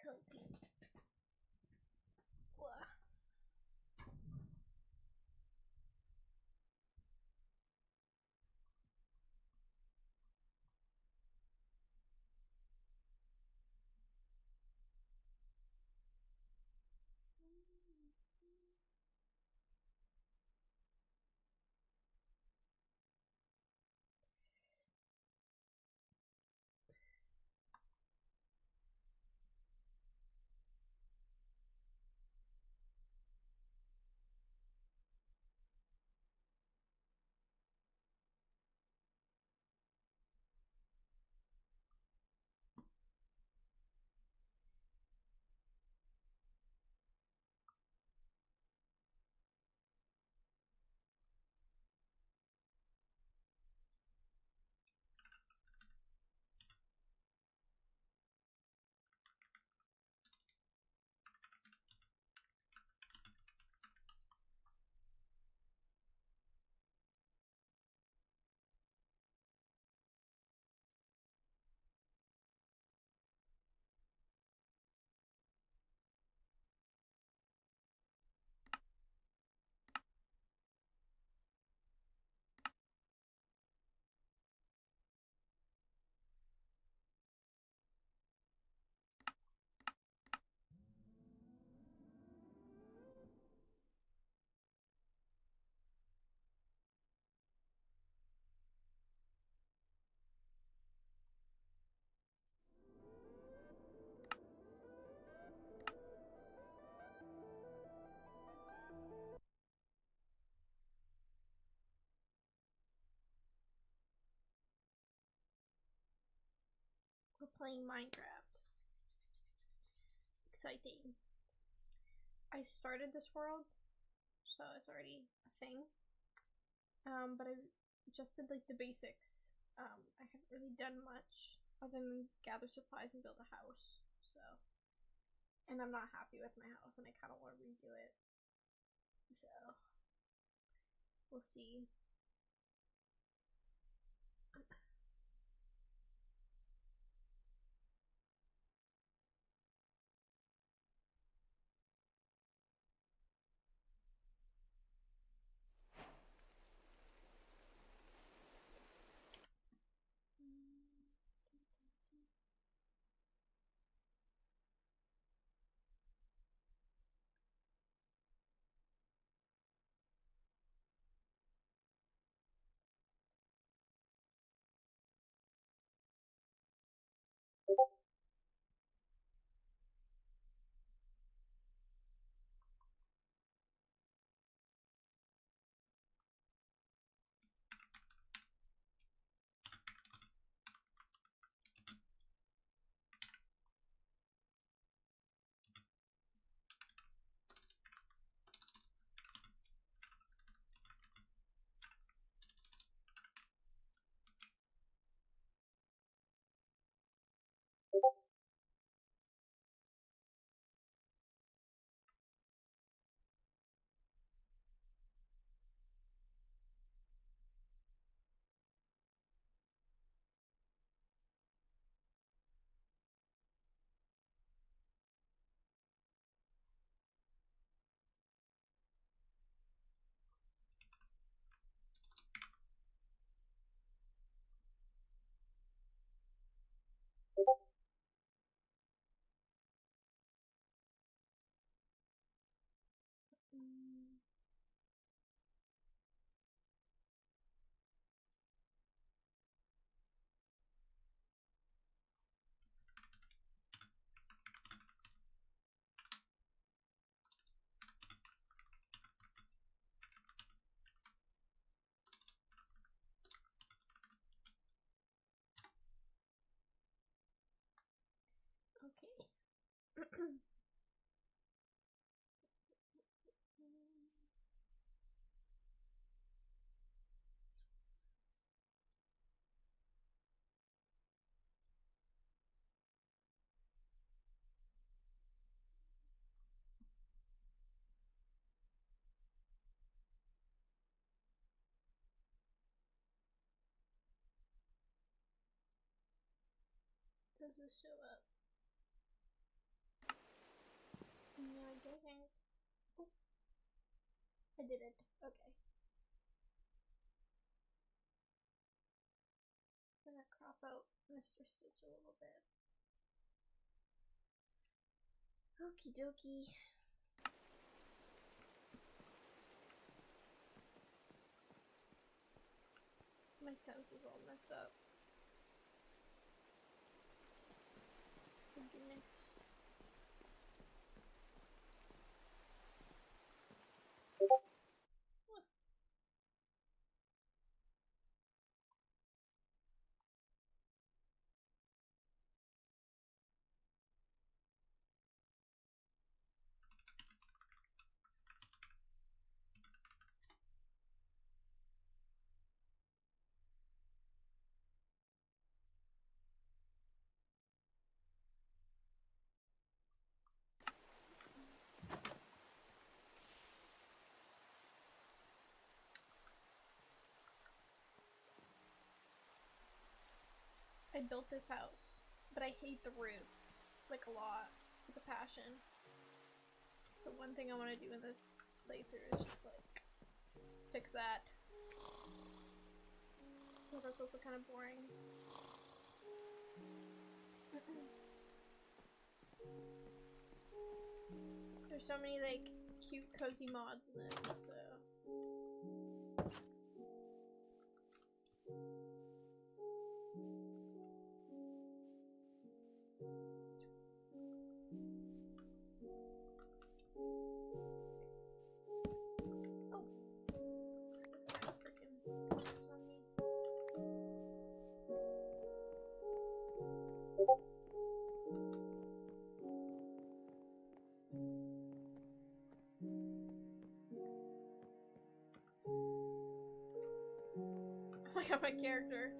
comfy. Wow. We're playing Minecraft. Exciting. I started this world, so it's already a thing. But I just did like the basics. I haven't really done much other than gather supplies and build a house. So, and I'm not happy with my house, and I kind of want to redo it. So, we'll see. Okay. Does this show up? Okay, dang it. Oh. I did it. Okay. I'm gonna crop out Mr. Stitch a little bit. Okie dokie. My sense is all messed up. Oh goodness. I built this house, but I hate the roof, like a lot, with a passion. So one thing I want to do in this playthrough is just like fix that. But that's also kind of boring. There's so many like cute cozy mods in this, so oh my god, my character.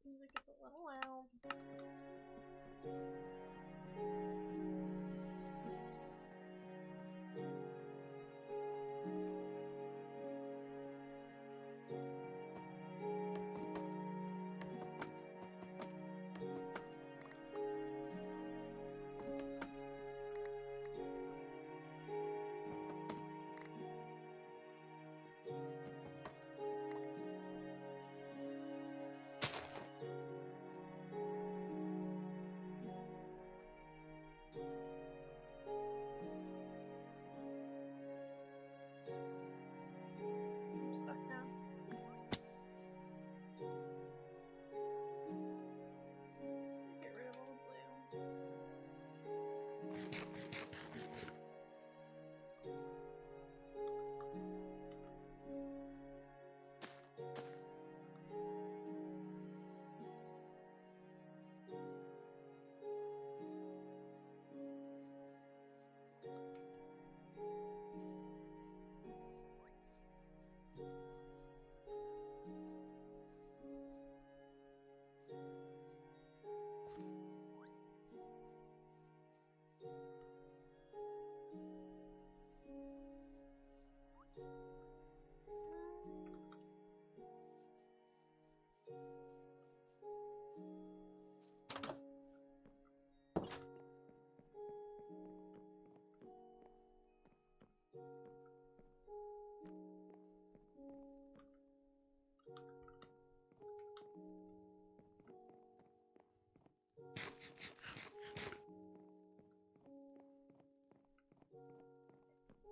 Music is a little loud.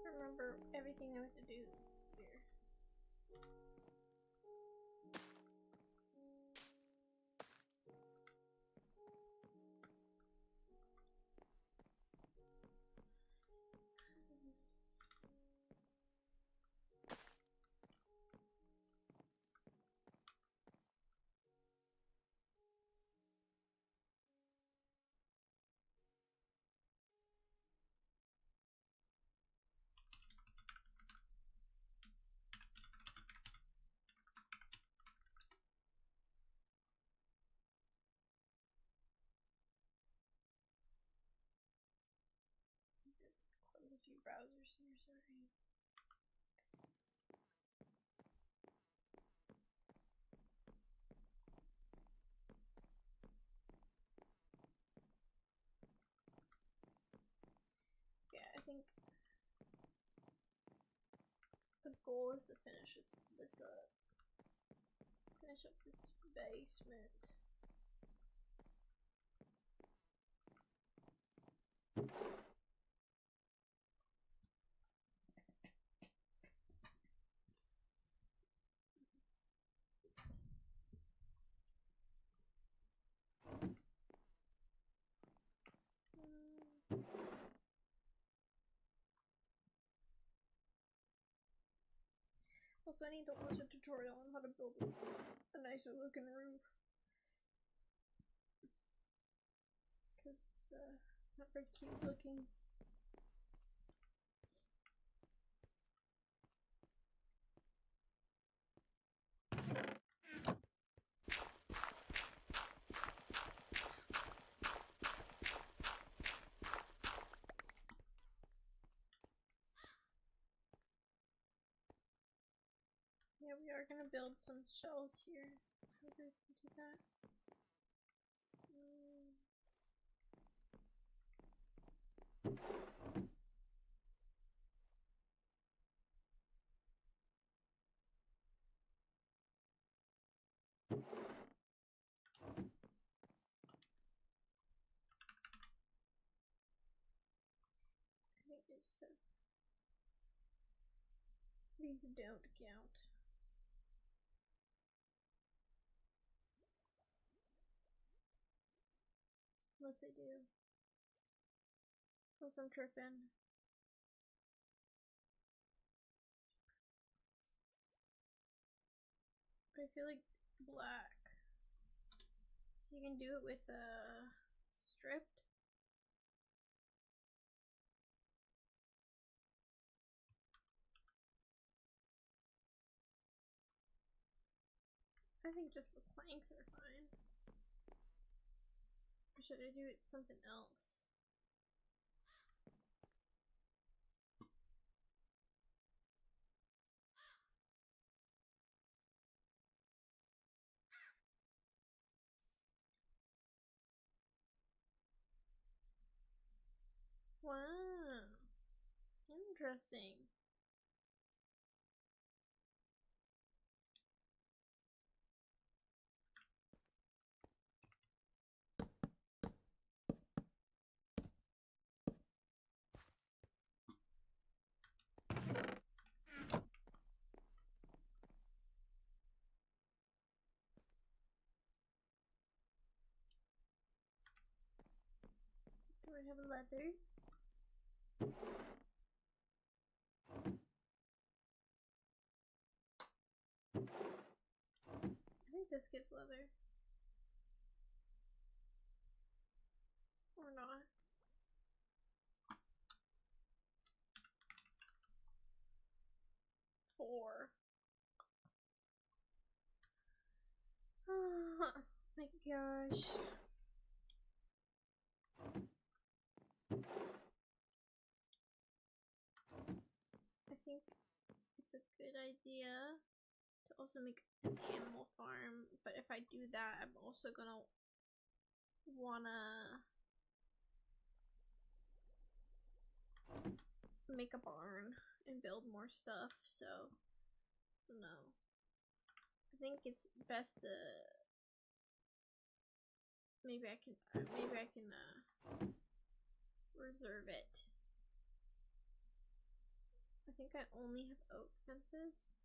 Remember everything I have to do to your browsers here, sorry. Yeah, I think the goal is to finish finish up this basement. Also, I need to watch a tutorial on how to build a nicer looking roof. Because it's not very cute looking. Yeah, we are gonna build some shelves here. We're gonna do that. I think there's these don't count. Unless they do. Unless I'm tripping. But I feel like black. You can do it with stripped. I think just the planks are fine. Or should I do it something else? Wow. Interesting. Do I have a leather? I think this gives leather. Or not. Four. Oh my gosh. I think it's a good idea to also make an animal farm, but if I do that, I'm also gonna wanna make a barn and build more stuff, so no. I think it's best to maybe I can reserve it. I think I only have oak fences.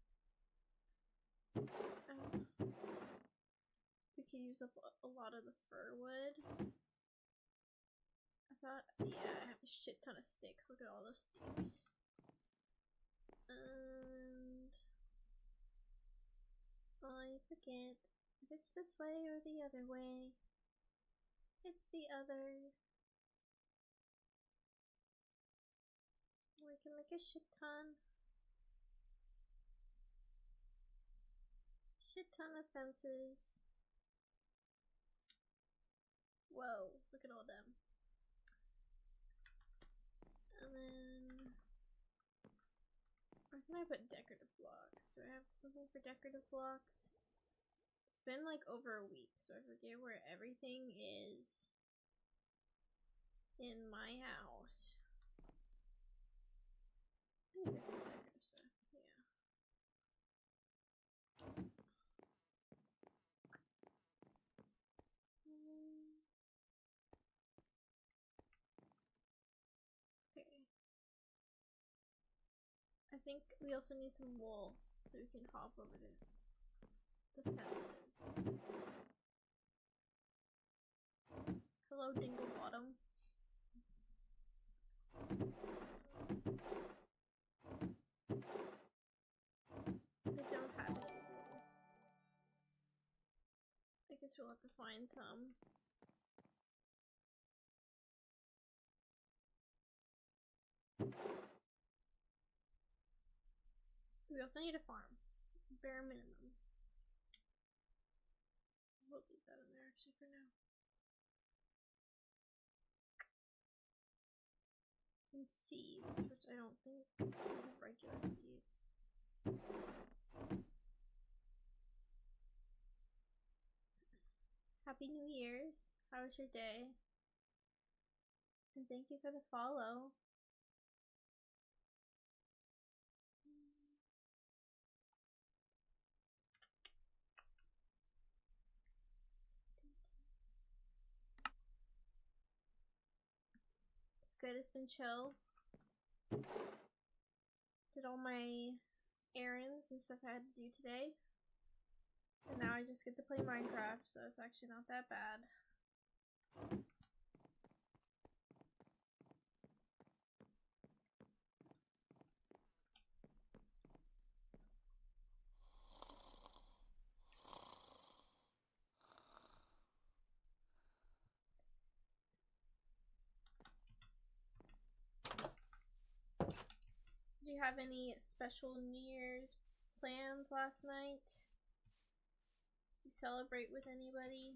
We could use up a lot of the fir wood. I thought, yeah, I have a shit ton of sticks. Look at all those sticks. And I forget if it's this way or the other way. It's the other. We can make a shit ton. Shit ton of fences. Whoa, look at all them. And then can I put decorative blocks? Do I have something for decorative blocks? It's been like over a week, so I forget where everything is in my house. I think this is decorative stuff, yeah. Okay. I think we also need some wool so we can hop over the fences. Hello, Dingle Bottom. I don't have any wool. I guess we'll have to find some. We also need a farm. Bare minimum. We'll leave that in there actually for now. And seeds, which I don't think we have regular seeds. Happy New Year's. How was your day? And thank you for the follow. It's good, it's been chill. Did all my errands and stuff I had to do today. And now I just get to play Minecraft, so it's actually not that bad. Did you have any special New Year's plans last night? Did you celebrate with anybody?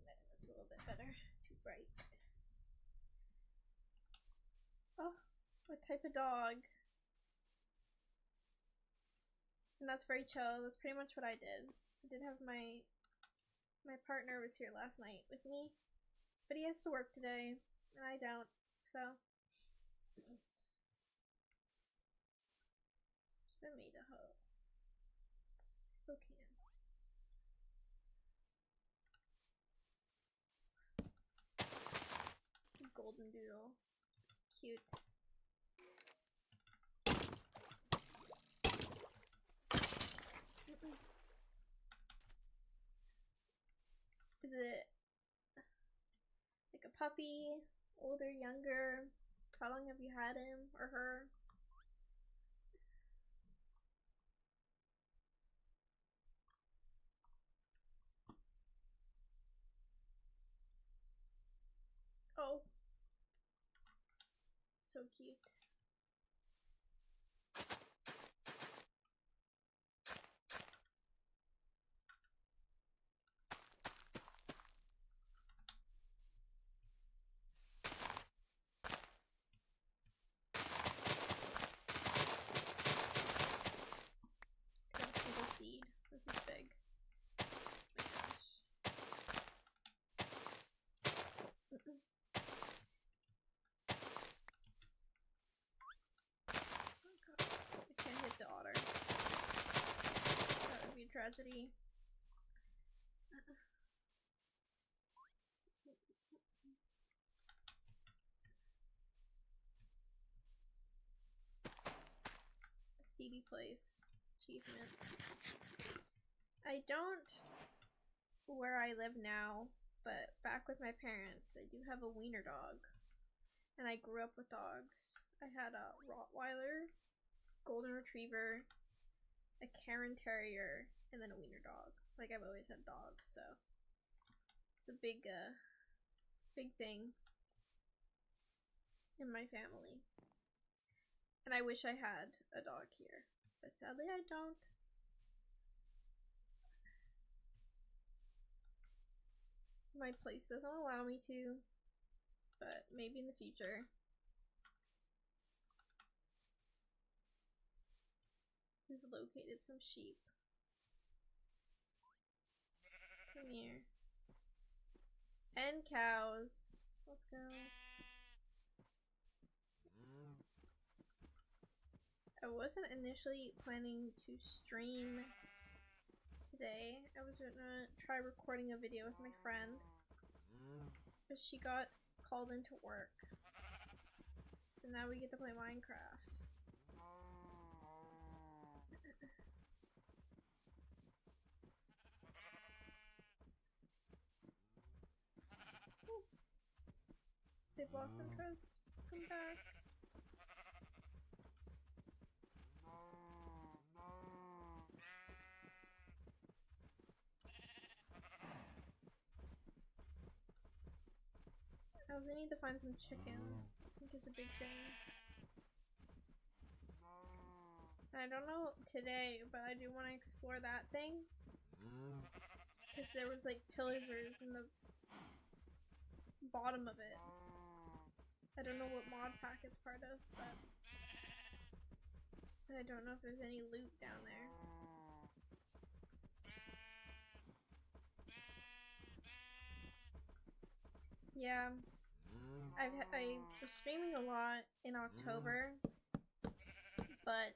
That's a little bit better. Too bright. Oh, what type of dog? And that's very chill. That's pretty much what I did. I did have my partner was here last night with me, but he has to work today, and I don't, so. Should have made a hoe. Still can. Golden doodle. Cute. Is it like a puppy? Older, younger? How long have you had him or her? Oh. So cute. Got a single seed. This is big. Oh my gosh. Oh god. I can't hit the otter. That would be a tragedy. Seedy place. Achievement. I don't where I live now, but back with my parents, I do have a wiener dog. And I grew up with dogs. I had a Rottweiler, Golden Retriever, a Cairn Terrier, and then a wiener dog. Like, I've always had dogs, so it's a big thing. in my family. And I wish I had a dog here, but sadly I don't. My place doesn't allow me to, but maybe in the future. We've located some sheep. Come here. And cows. Let's go. I wasn't initially planning to stream today. I was gonna try recording a video with my friend, but she got called into work. So now we get to play Minecraft. They've lost interest. Come back. I also need to find some chickens. I think it's a big thing. And I don't know today, but I do want to explore that thing. Because there was like pillagers in the bottom of it. I don't know what mod pack it's part of, but I don't know if there's any loot down there. Yeah, I was streaming a lot in October, but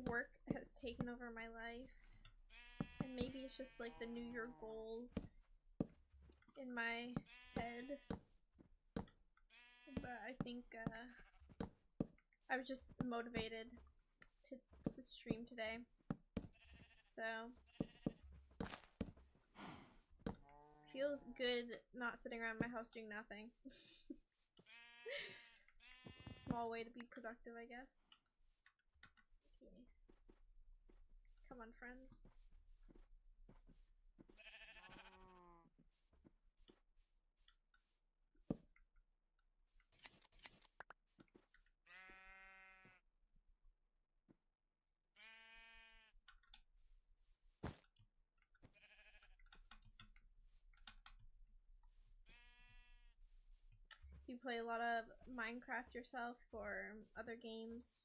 work has taken over my life, and maybe it's just like the New Year goals in my head, but I think I was just motivated to stream today, so feels good not sitting around my house doing nothing. Small way to be productive, I guess. Okay. Come on, friends. Do you play a lot of Minecraft yourself or other games?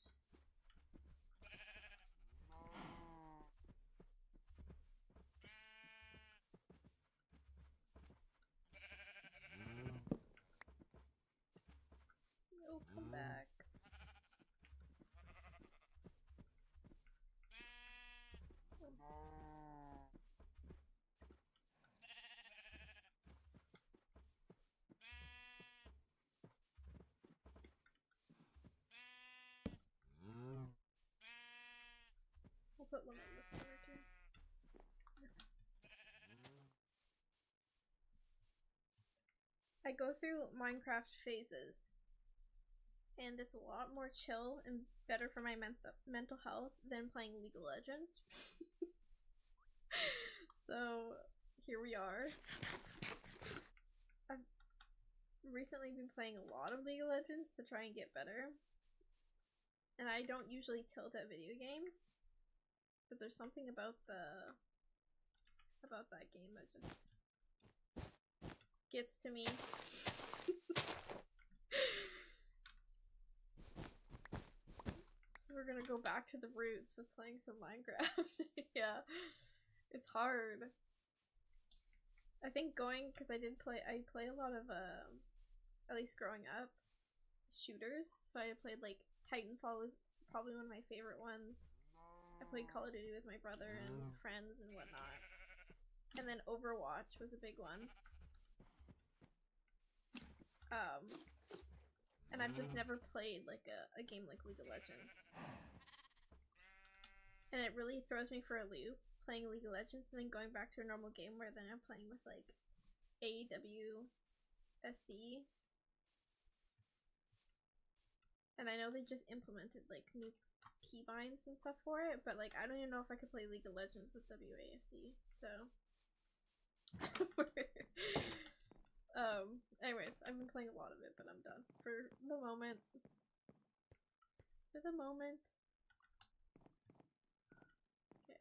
Oh, come back. I'll put one on this corner too. I go through Minecraft phases, and it's a lot more chill and better for my mental health than playing League of Legends. So here we are. I've recently been playing a lot of League of Legends to try and get better, and I don't usually tilt at video games, but there's something about that game that just gets to me. We're gonna go back to the roots of playing some Minecraft. Yeah, it's hard. I think because I play a lot of at least growing up, shooters. So I played like Titanfall was probably one of my favorite ones. I played Call of Duty with my brother and friends and whatnot. And then Overwatch was a big one. And I've just never played like a game like League of Legends. And it really throws me for a loop, playing League of Legends and then going back to a normal game where then I'm playing with like AEW SD. And I know they just implemented like new keybinds and stuff for it, but like I don't even know if I could play League of Legends with WASD, so Anyways, I've been playing a lot of it, but I'm done for the moment. For the moment. Okay.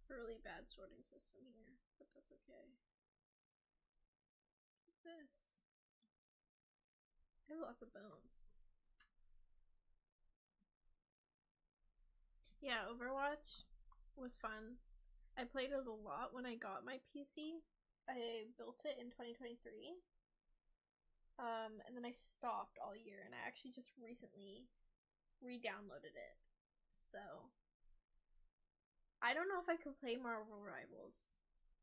Really bad sorting system here, but that's okay. This. I have lots of bones. Yeah, Overwatch was fun. I played it a lot when I got my PC. I built it in 2023. And then I stopped all year, and I actually just recently re-downloaded it. So I don't know if I could play Marvel Rivals.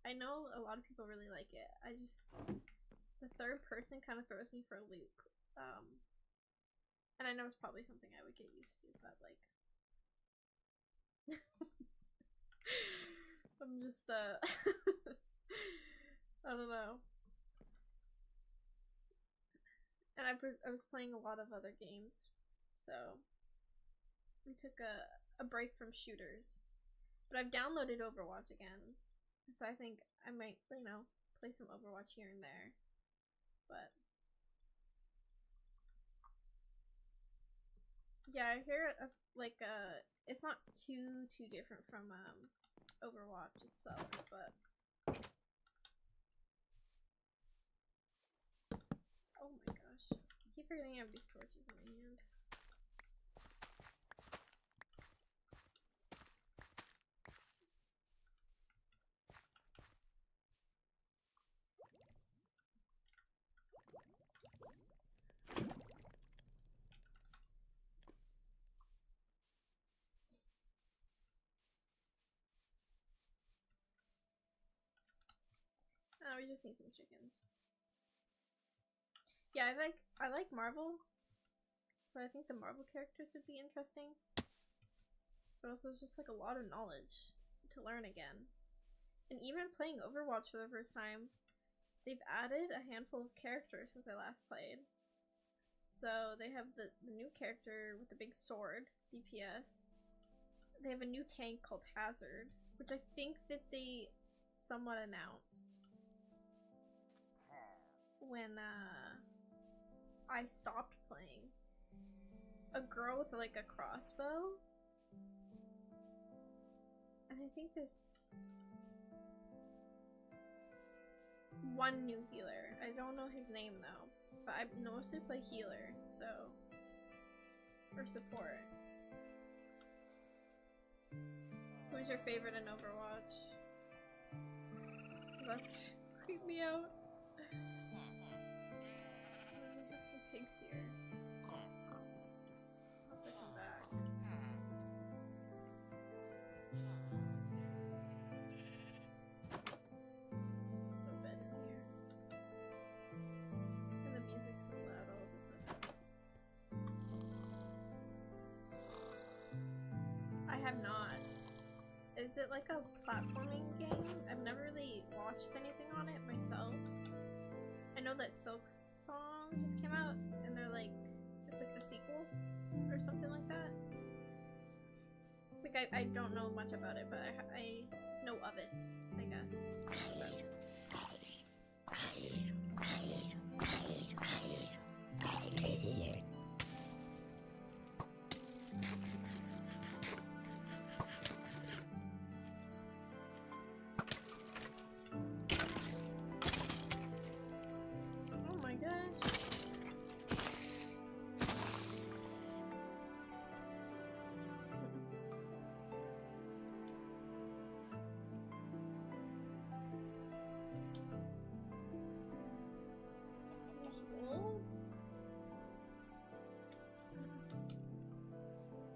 I know a lot of people really like it. I just, the third person kind of throws me for a loop. And I know it's probably something I would get used to, but like I'm just I don't know. And I was playing a lot of other games, so we took a break from shooters. But I've downloaded Overwatch again, so I think I might, you know, play some Overwatch here and there. But yeah, I hear it's not too different from Overwatch itself, but oh my gosh, I keep forgetting I have these torches in my hand. Oh, we just need some chickens. Yeah, I like Marvel, so I think the Marvel characters would be interesting. But also it's just like a lot of knowledge to learn again. And even playing Overwatch for the first time, they've added a handful of characters since I last played. So they have the new character with the big sword, DPS. They have a new tank called Hazard, which I think that they somewhat announced when I stopped playing. A girl with like a crossbow. And I think there's one new healer. I don't know his name though, but I mostly play healer, so, or support. Who's your favorite in Overwatch? Let's creep me out. We have some pigs here. I'll put them back. So bed in here. And the music's so loud all of a sudden. I have not. Is it like a platforming game? I've never really watched anything on it myself. I know that Silk's song just came out, and they're like, it's like a sequel or something like that. Like I don't know much about it, but I know of it, I guess. That's... Oh my gosh.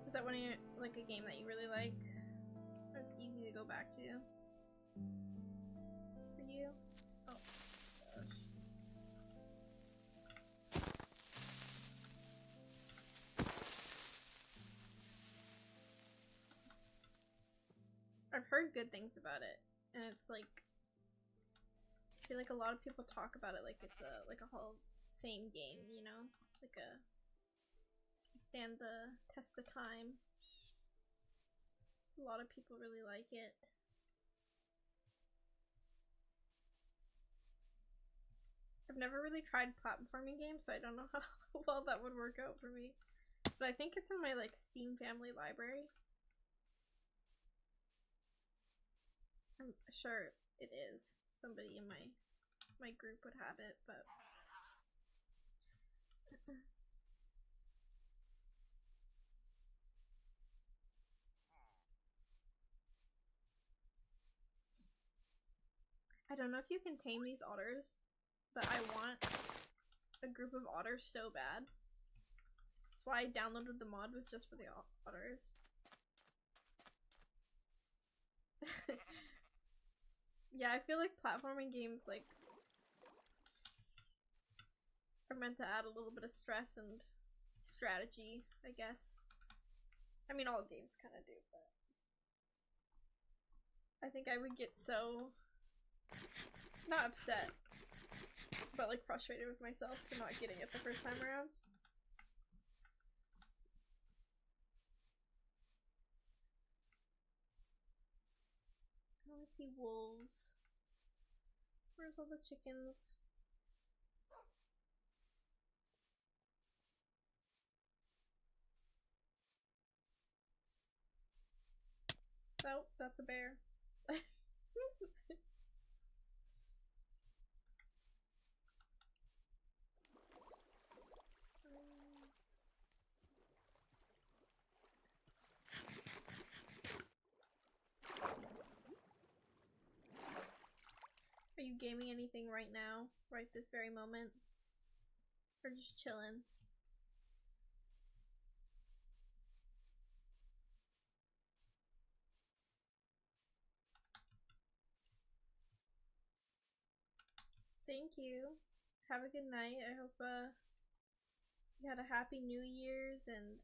Is that one of your, like, a game that you really like? That's easy to go back to? For you? Oh gosh. I've heard good things about it, and it's like, I feel like a lot of people talk about it like it's a Hall of Fame game, you know? Like stand the test of time. A lot of people really like it. I've never really tried platforming games, so I don't know how well that would work out for me. But I think it's in my like Steam family library. I'm sure it is. Somebody in my group would have it, but I don't know if you can tame these otters, but I want a group of otters so bad. That's why I downloaded the mod, was just for the otters. Yeah, I feel like platforming games like are meant to add a little bit of stress and strategy, I guess. I mean, all games kind of do, but I think I would get so, not upset, but like frustrated with myself for not getting it the first time around. I want to see wolves. Where's all the chickens? Oh, that's a bear. Are you gaming anything right now? Right this very moment? Or just chilling? Thank you. Have a good night. I hope you had a happy New Year's and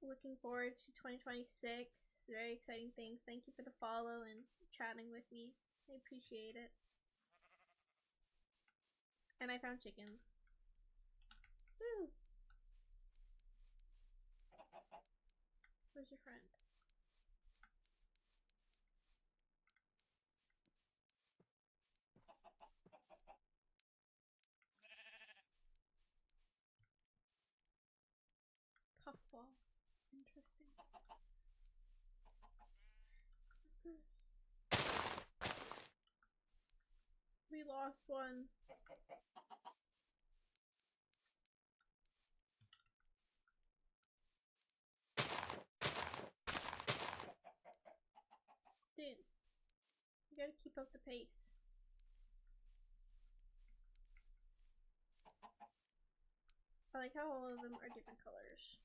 looking forward to 2026. Very exciting things. Thank you for the follow and chatting with me. I appreciate it. And I found chickens. Woo! Where's your friend? Puffball. Interesting. We lost one. Dude, you gotta keep up the pace. I like how all of them are different colors.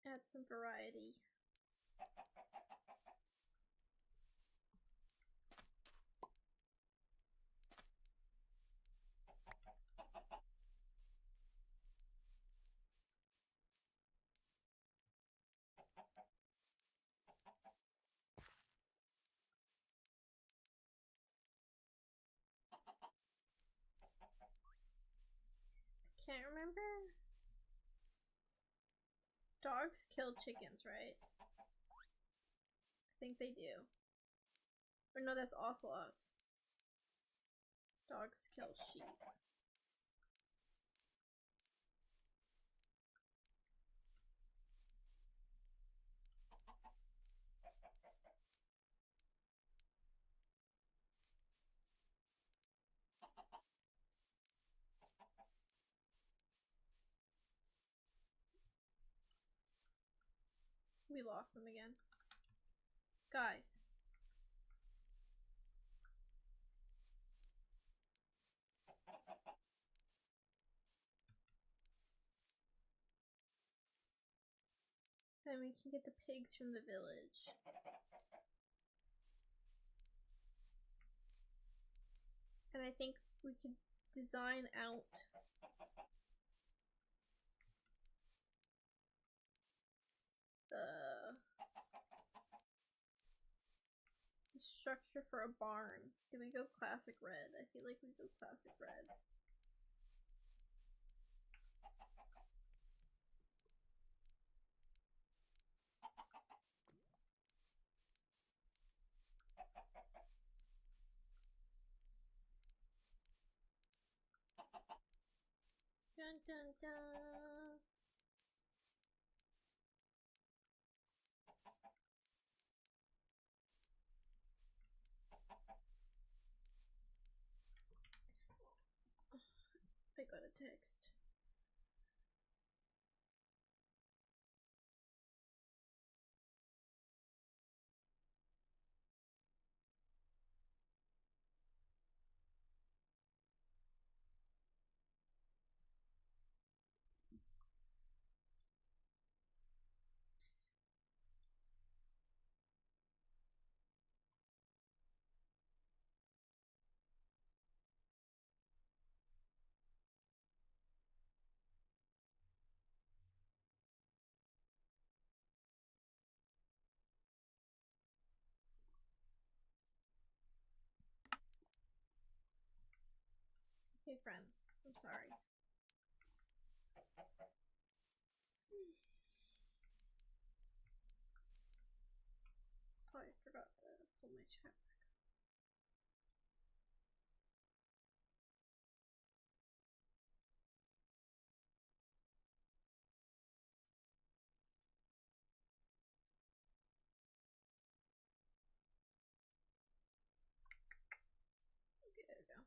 Add some variety. Can't remember. Dogs kill chickens, right? I think they do. Or no, that's ocelots. Dogs kill sheep. We lost them again. Guys. Then we can get the pigs from the village. And I think we could design out the structure for a barn. Do we go classic red? I feel like we go classic red. Dun dun dun. I got a text. Okay, friends, I'm sorry. Oh, I forgot to pull my chat back. Okay, there we go.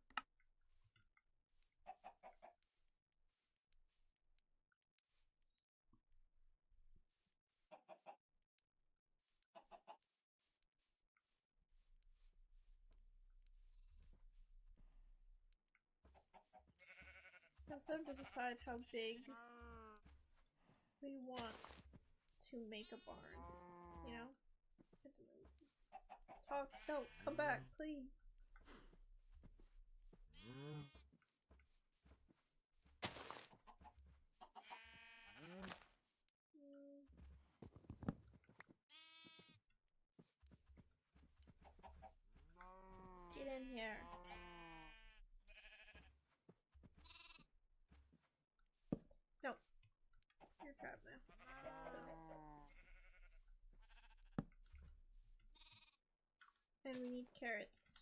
Now it's time to decide how big we want to make a barn, you know? Talk, no, come back, please. Get in here. No, you're trapped now. So. And we need carrots.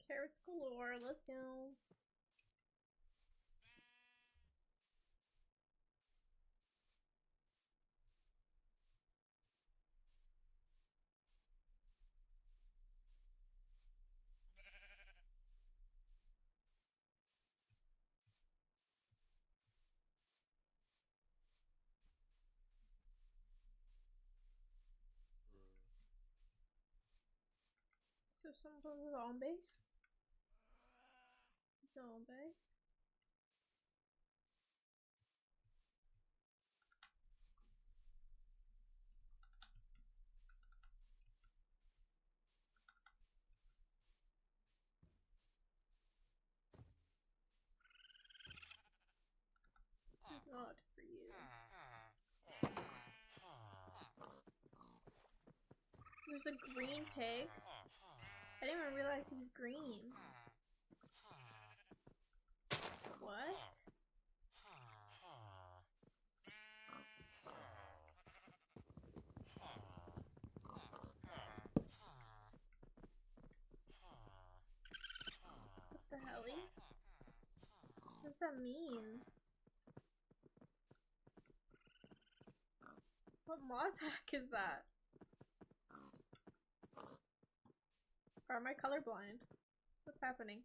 Carrots galore, let's go. So some sort of zombie. Zombie. It's not for you. There's a green pig. I didn't even realize he was green. What? What the helly? What does that mean? What mod pack is that? Or am I colorblind? What's happening?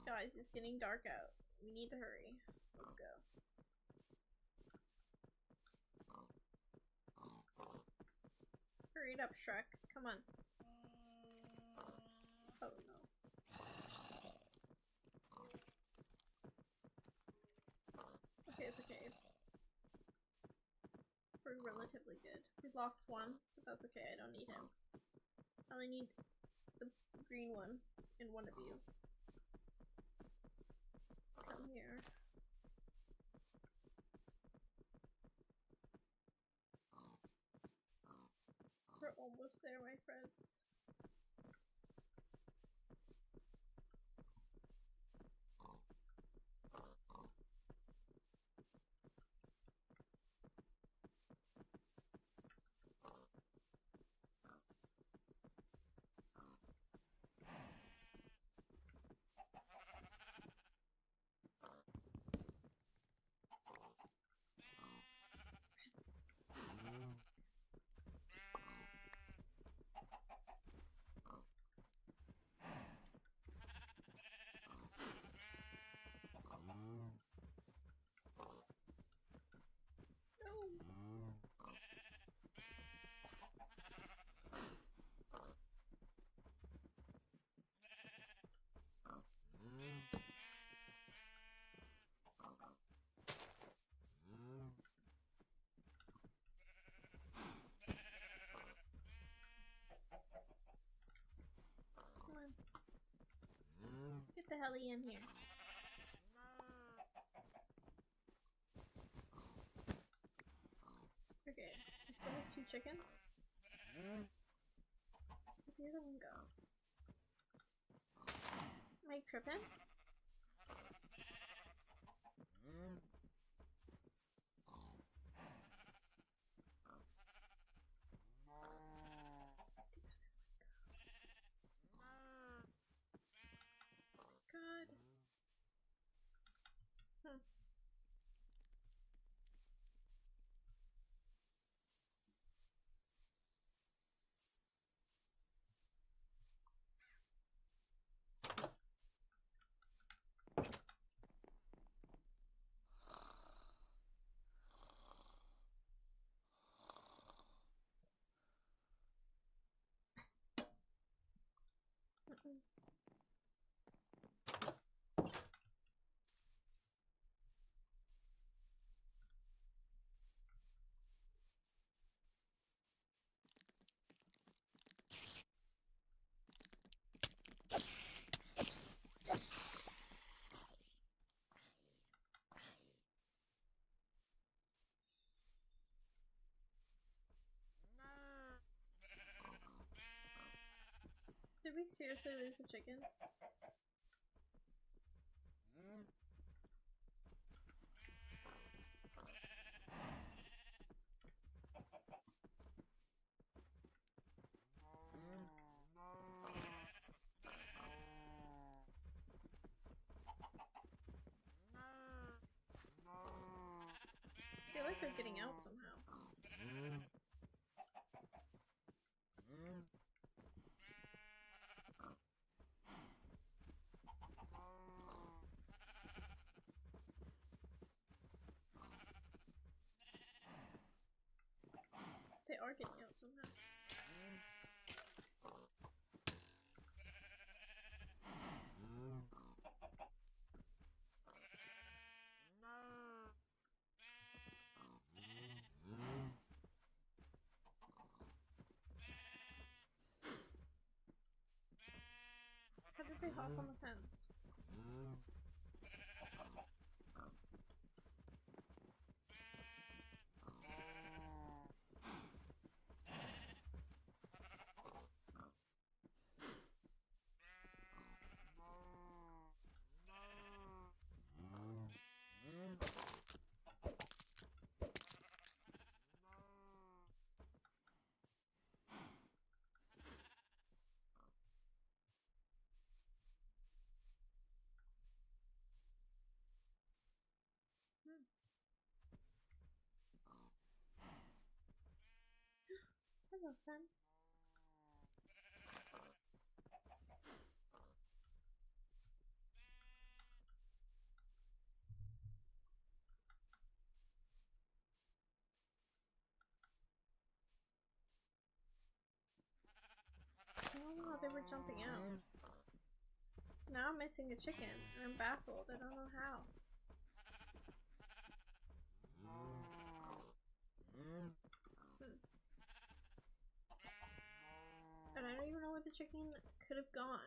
Guys, it's getting dark out. We need to hurry. Let's go. Hurry it up, Shrek. Come on. Oh no. Okay, it's okay. We're relatively good. We've lost one, but that's okay. I don't need him. I only need the green one and one of you. Come here. Almost there, my friends. Get the helly in here. Okay, I still have 2 chickens. Where'd the other one go? Am I tripping? God. Did we seriously lose a chicken? I feel like they're getting out somehow. They are getting out somehow. How did they hop on the fence? Hello, friend. I don't know how they were jumping out. Now I'm missing a chicken, and I'm baffled. I don't know how. And I don't even know where the chicken could have gone.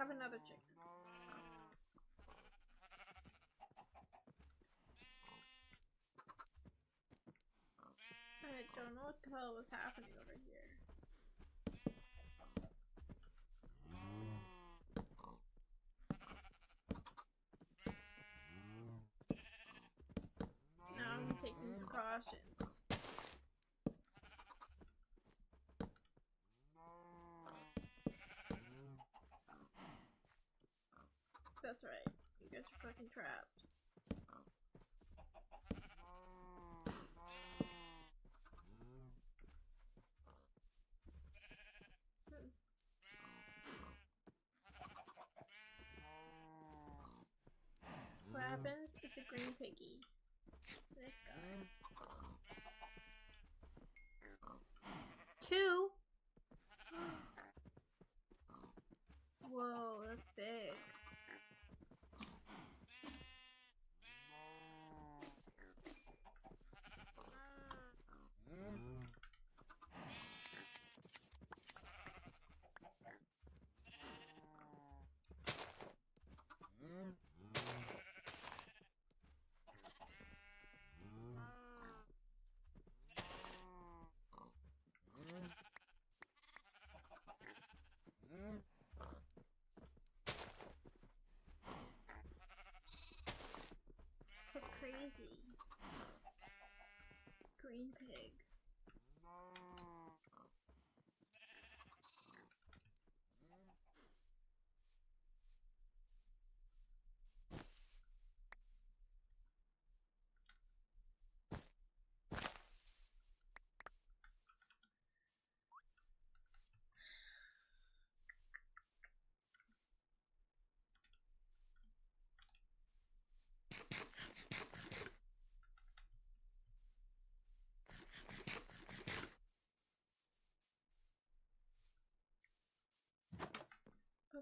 have another chicken. I don't know what the hell was happening over here. Now I'm taking precautions. That's right. You guys are fucking trapped. What happens with the green piggy? This guy. 2? Whoa, that's big. That's crazy. Green pig.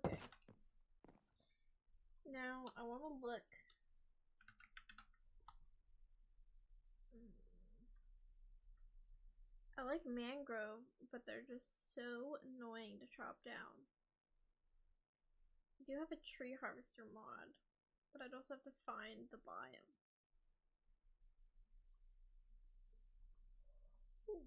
Okay. Now I want to look. I like mangrove, but they're just so annoying to chop down. I do have a tree harvester mod, but I'd also have to find the biome. Ooh.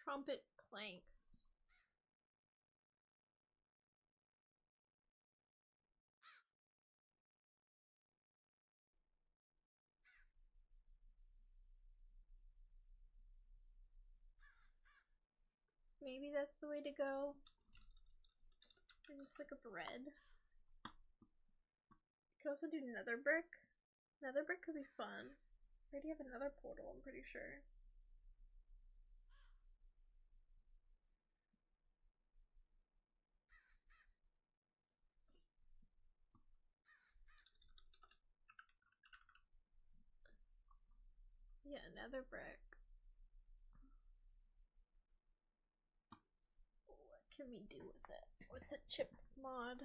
Trumpet planks. Maybe that's the way to go. Or just like a bread. You could also do nether brick. Nether brick could be fun. I already have another portal, I'm pretty sure. Yeah, nether brick. What can we do with it? With the chip mod?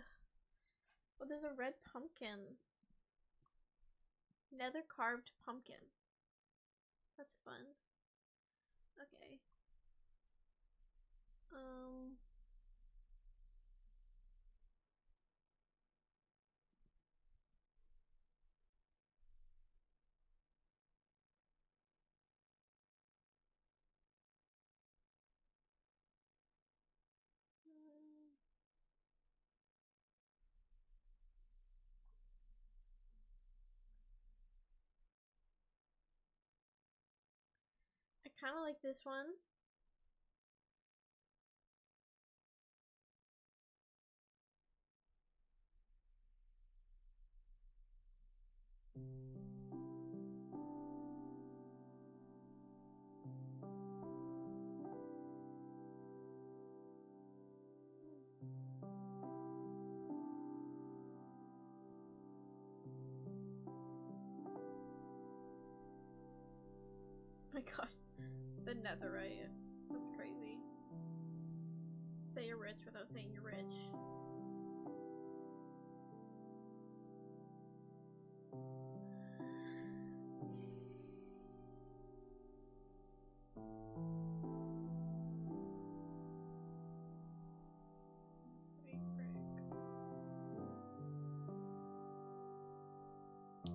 Oh, there's a red pumpkin. Nether carved pumpkin. That's fun. Okay. I kind of like this one. Oh my god, the netherite. That's crazy. Say you're rich without saying you're rich.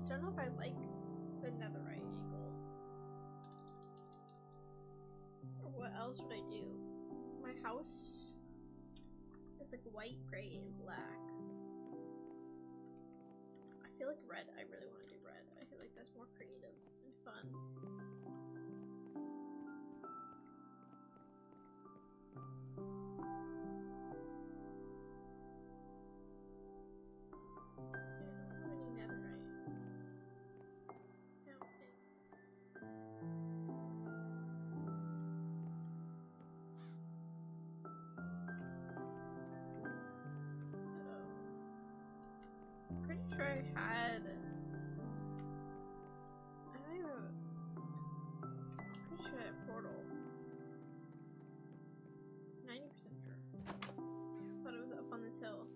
I don't know if I like the netherite angle. Or what else would I do? My house is like white, gray, and black. I feel like red. I really want to do red. I feel like that's more creative and fun. Sure I had. Pretty sure I had a portal. 90% sure. Thought it was up on this hill.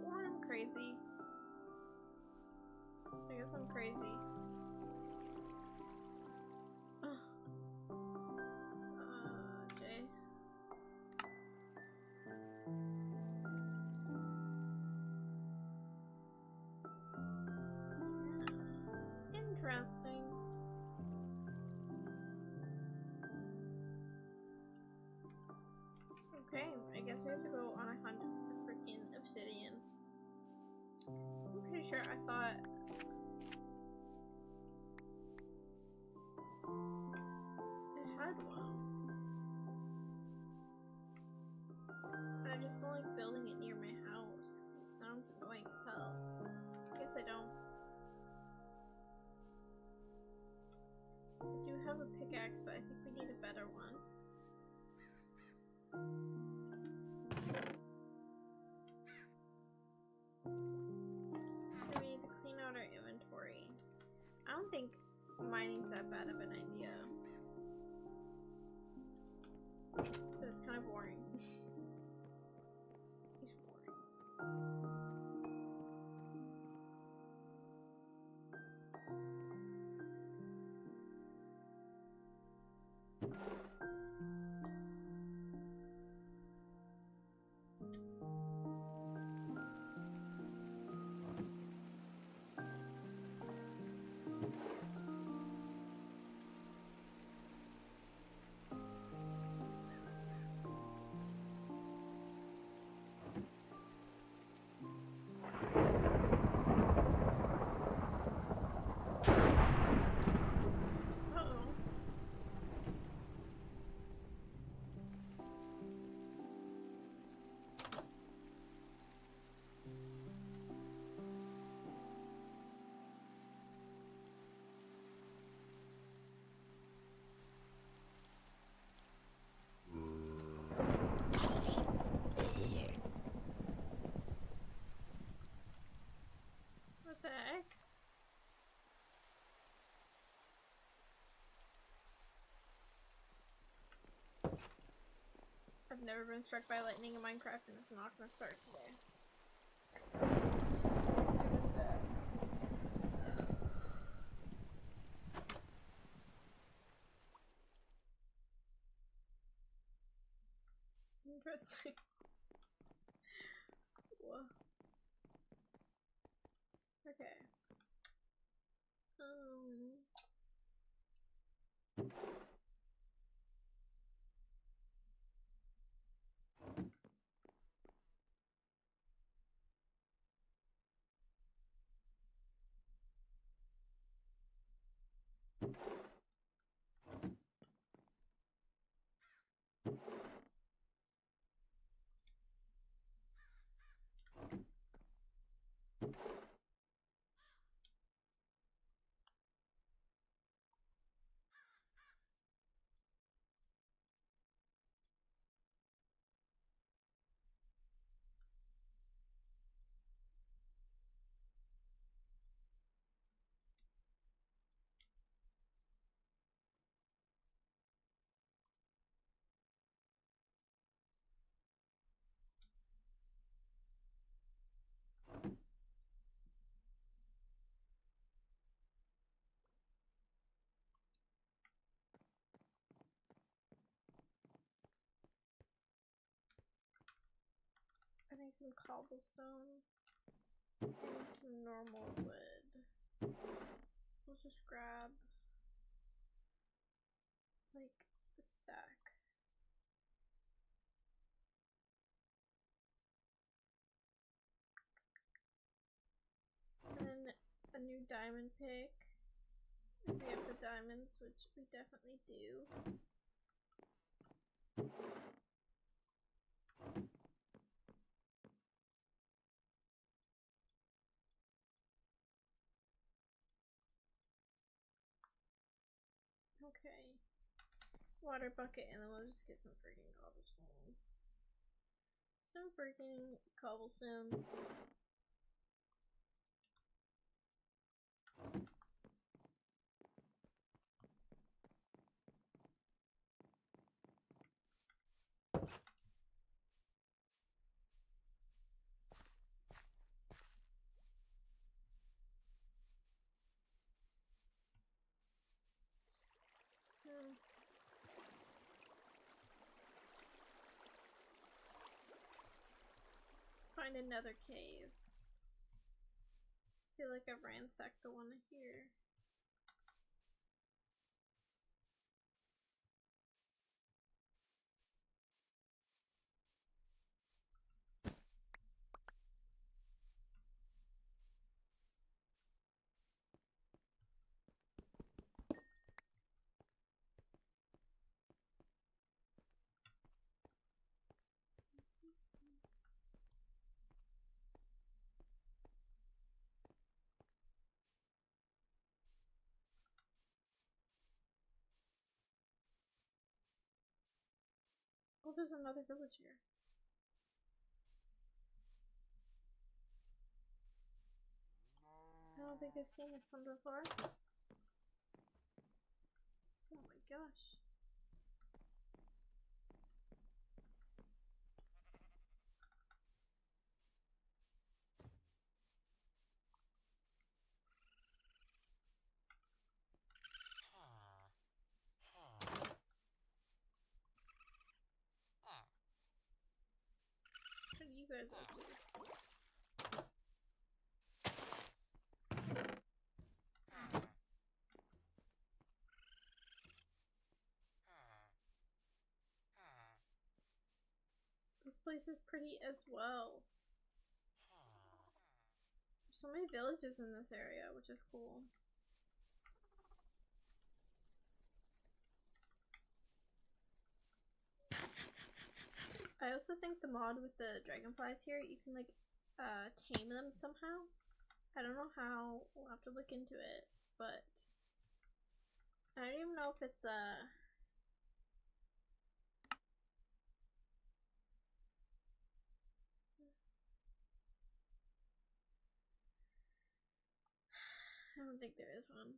Or I'm crazy. I guess I'm crazy. Jay. Interesting. Okay, I guess we have to go on a hunt for freaking obsidian. I'm pretty sure I thought I had one. But I just don't like building it near my house. It sounds annoying as hell. I guess I don't. I do have a pickaxe, but I think we need a better one. We need to clean out our inventory. I don't think mining's that bad of an idea. But it's kind of boring. It's boring. What the heck? I've never been struck by lightning in Minecraft, and it's not gonna start today. Interesting. Whoa. Okay. make some cobblestone and some normal wood. We'll just grab like a stack. And then a new diamond pick. If we have the diamonds, which we definitely do. Okay. Water bucket, and then we'll just get some freaking cobblestone. Some freaking cobblestone. Find another cave. I feel like I've ransacked the one here. Oh, there's another village here. I don't think I've seen this one before. Oh my gosh. What are you guys up to? This place is pretty as well. There's so many villages in this area, which is cool. I also think the mod with the dragonflies here, you can like tame them somehow. I don't know how, we'll have to look into it, but I don't even know if it's I don't think there is one.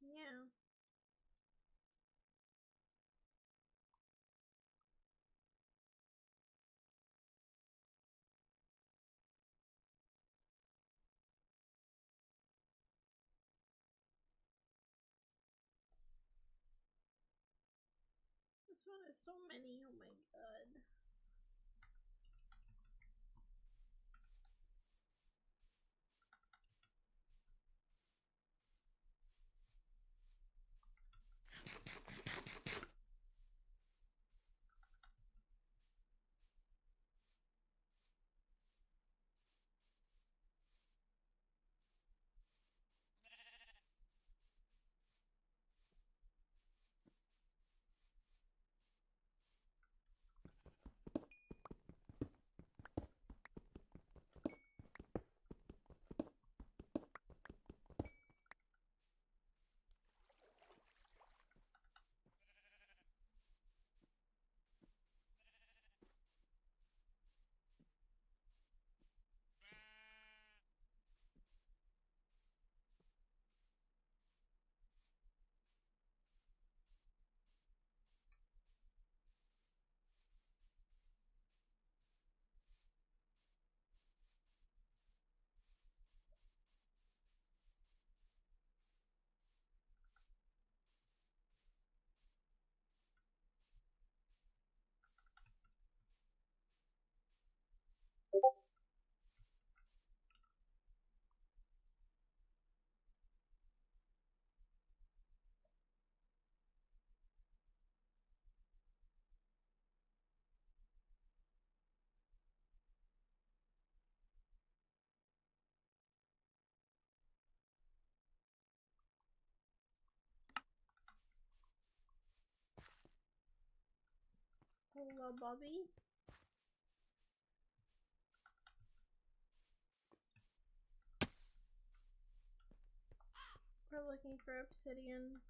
Yeah. This one is so many, oh my god. Hola, Bobby. We're looking for obsidian.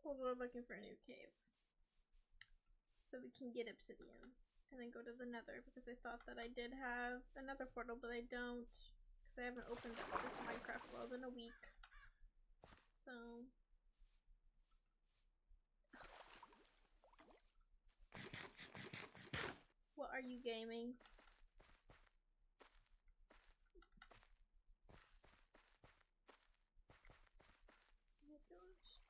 Well, we're looking for a new cave. So we can get obsidian. And then go to the nether, because I thought that I did have another portal, but I don't. Because I haven't opened up this Minecraft world in a week. So... What are you gaming? Oh my gosh.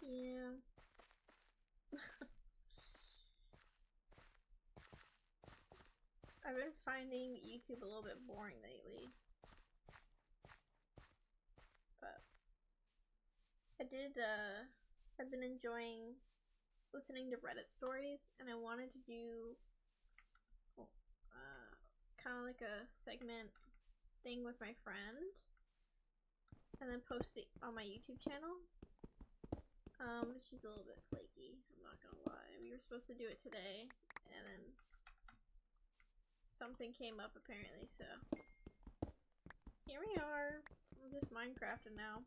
Yeah. I've been finding YouTube a little bit boring lately. But I've been enjoying listening to Reddit stories, and I wanted to do kind of like a segment thing with my friend, and then post it on my YouTube channel. She's a little bit flaky, I'm not gonna lie. We were supposed to do it today, and then something came up apparently, so here we are. We're just Minecrafting now.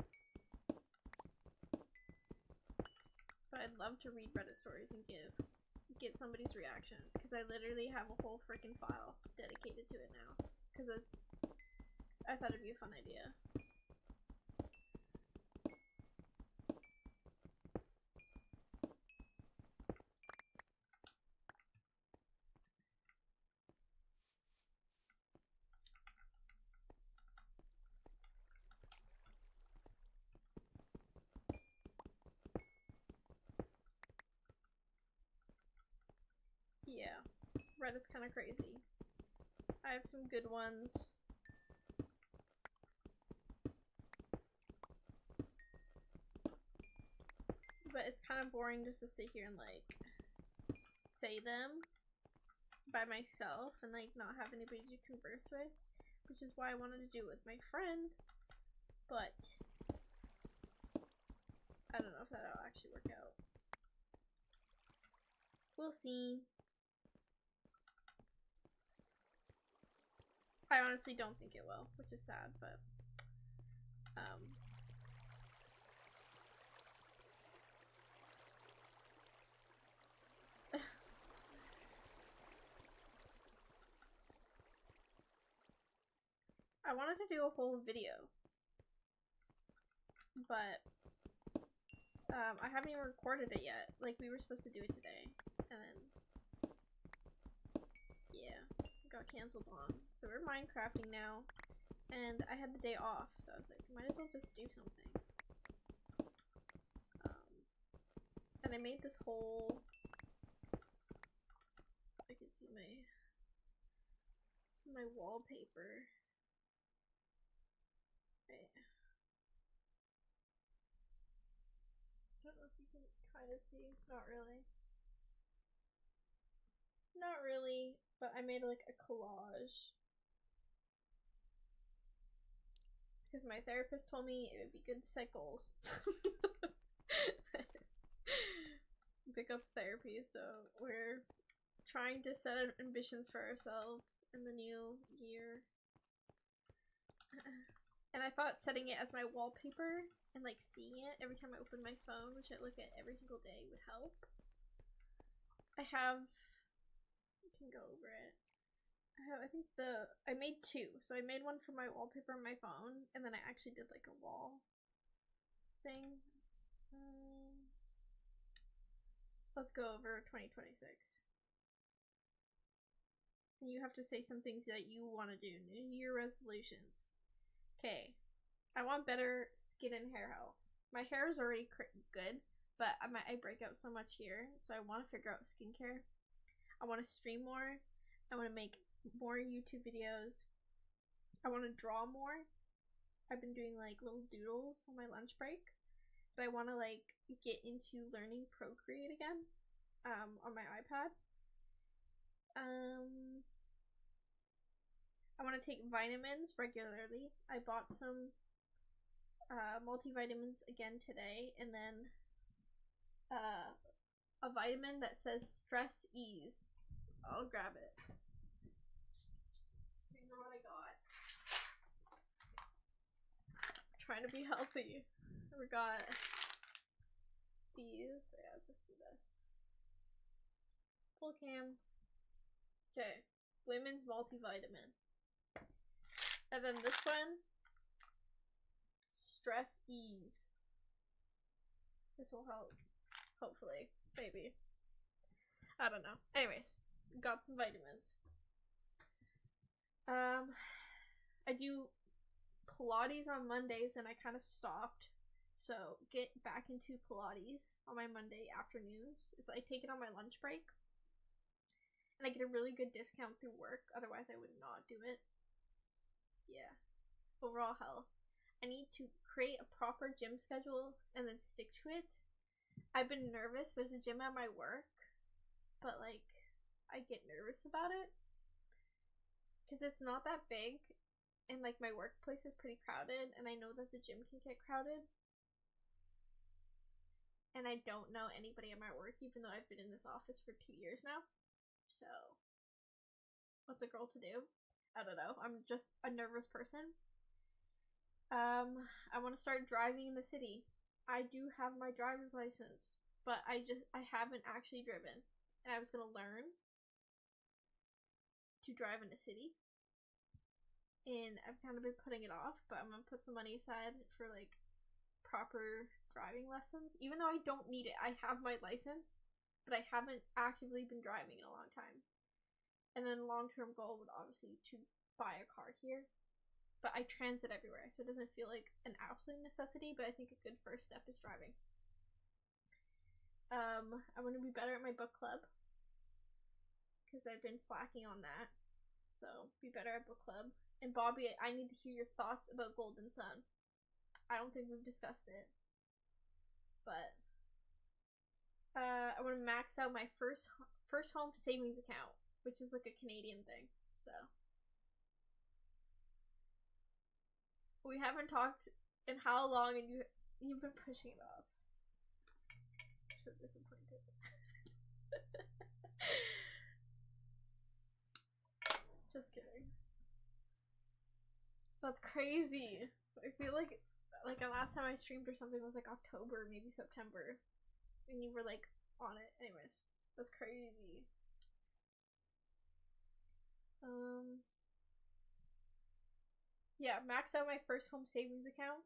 But I'd love to read Reddit stories and get somebody's reaction, because I literally have a whole freaking file dedicated to it now, because I thought it'd be a fun idea. Yeah, Reddit's kind of crazy. I have some good ones. But it's kind of boring just to sit here and like say them by myself and like not have anybody to converse with, which is why I wanted to do it with my friend, but I don't know if that'll actually work out. We'll see. I honestly don't think it will, which is sad, but I wanted to do a whole video, but I haven't even recorded it yet. Like, we were supposed to do it today, and then yeah, it got canceled on. So we're Minecrafting now, and I had the day off, so I was like, might as well just do something. And I made this whole, I can see my wallpaper. Wait. I don't know if you can kind of see. Not really. Not really, but I made like a collage. Because my therapist told me it would be good to set goals. Pickup's therapy, so we're trying to set ambitions for ourselves in the new year. And I thought setting it as my wallpaper and like seeing it every time I open my phone, which I look at every single day, would help. I can go over it. I think I made two. So I made one for my wallpaper on my phone, and then I actually did like a wall thing. Let's go over 2026. And you have to say some things that you want to do. New Year resolutions. Okay. I want better skin and hair health. My hair is already good, but I break out so much here, so I want to figure out skincare. I want to stream more. I want to make more YouTube videos. I want to draw more. I've been doing like little doodles on my lunch break, but I want to like get into learning Procreate again on my iPad. I want to take vitamins regularly. I bought some multivitamins again today, and then a vitamin that says stress ease. I'll grab it. These are what I got. I'm trying to be healthy. We got these. Wait, I'll just do this. Full cam. Okay. Women's multivitamin. And then this one. Stress ease. This will help. Hopefully. Maybe. I don't know. Anyways. Got some vitamins. I do Pilates on Mondays and I kind of stopped. So get back into Pilates on my Monday afternoons. I take it on my lunch break. And I get a really good discount through work. Otherwise I would not do it. Yeah. Overall health. I need to create a proper gym schedule and then stick to it. I've been nervous. There's a gym at my work. But like, I get nervous about it. Because it's not that big. And like my workplace is pretty crowded. And I know that the gym can get crowded. And I don't know anybody at my work. Even though I've been in this office for 2 years now. So, what's a girl to do? I don't know. I'm just a nervous person. I want to start driving in the city. I do have my driver's license, but I haven't actually driven. And I was going to learn to drive in the city. And I've kind of been putting it off, but I'm going to put some money aside for like proper driving lessons. Even though I don't need it. I have my license, but I haven't actively been driving in a long time. And then long-term goal would obviously to buy a car here. But I transit everywhere, so it doesn't feel like an absolute necessity, but I think a good first step is driving. I want to be better at my book club. Because I've been slacking on that. So, be better at book club. And Bobby, I need to hear your thoughts about Golden Sun. I don't think we've discussed it. But, I want to max out my first home savings account, which is like a Canadian thing, so. We haven't talked in how long, and you've been pushing it off. I'm so disappointed. Just kidding. That's crazy. I feel like the last time I streamed or something was like October, maybe September, and you were like on it. Anyways, that's crazy. Yeah, max out my first home savings account.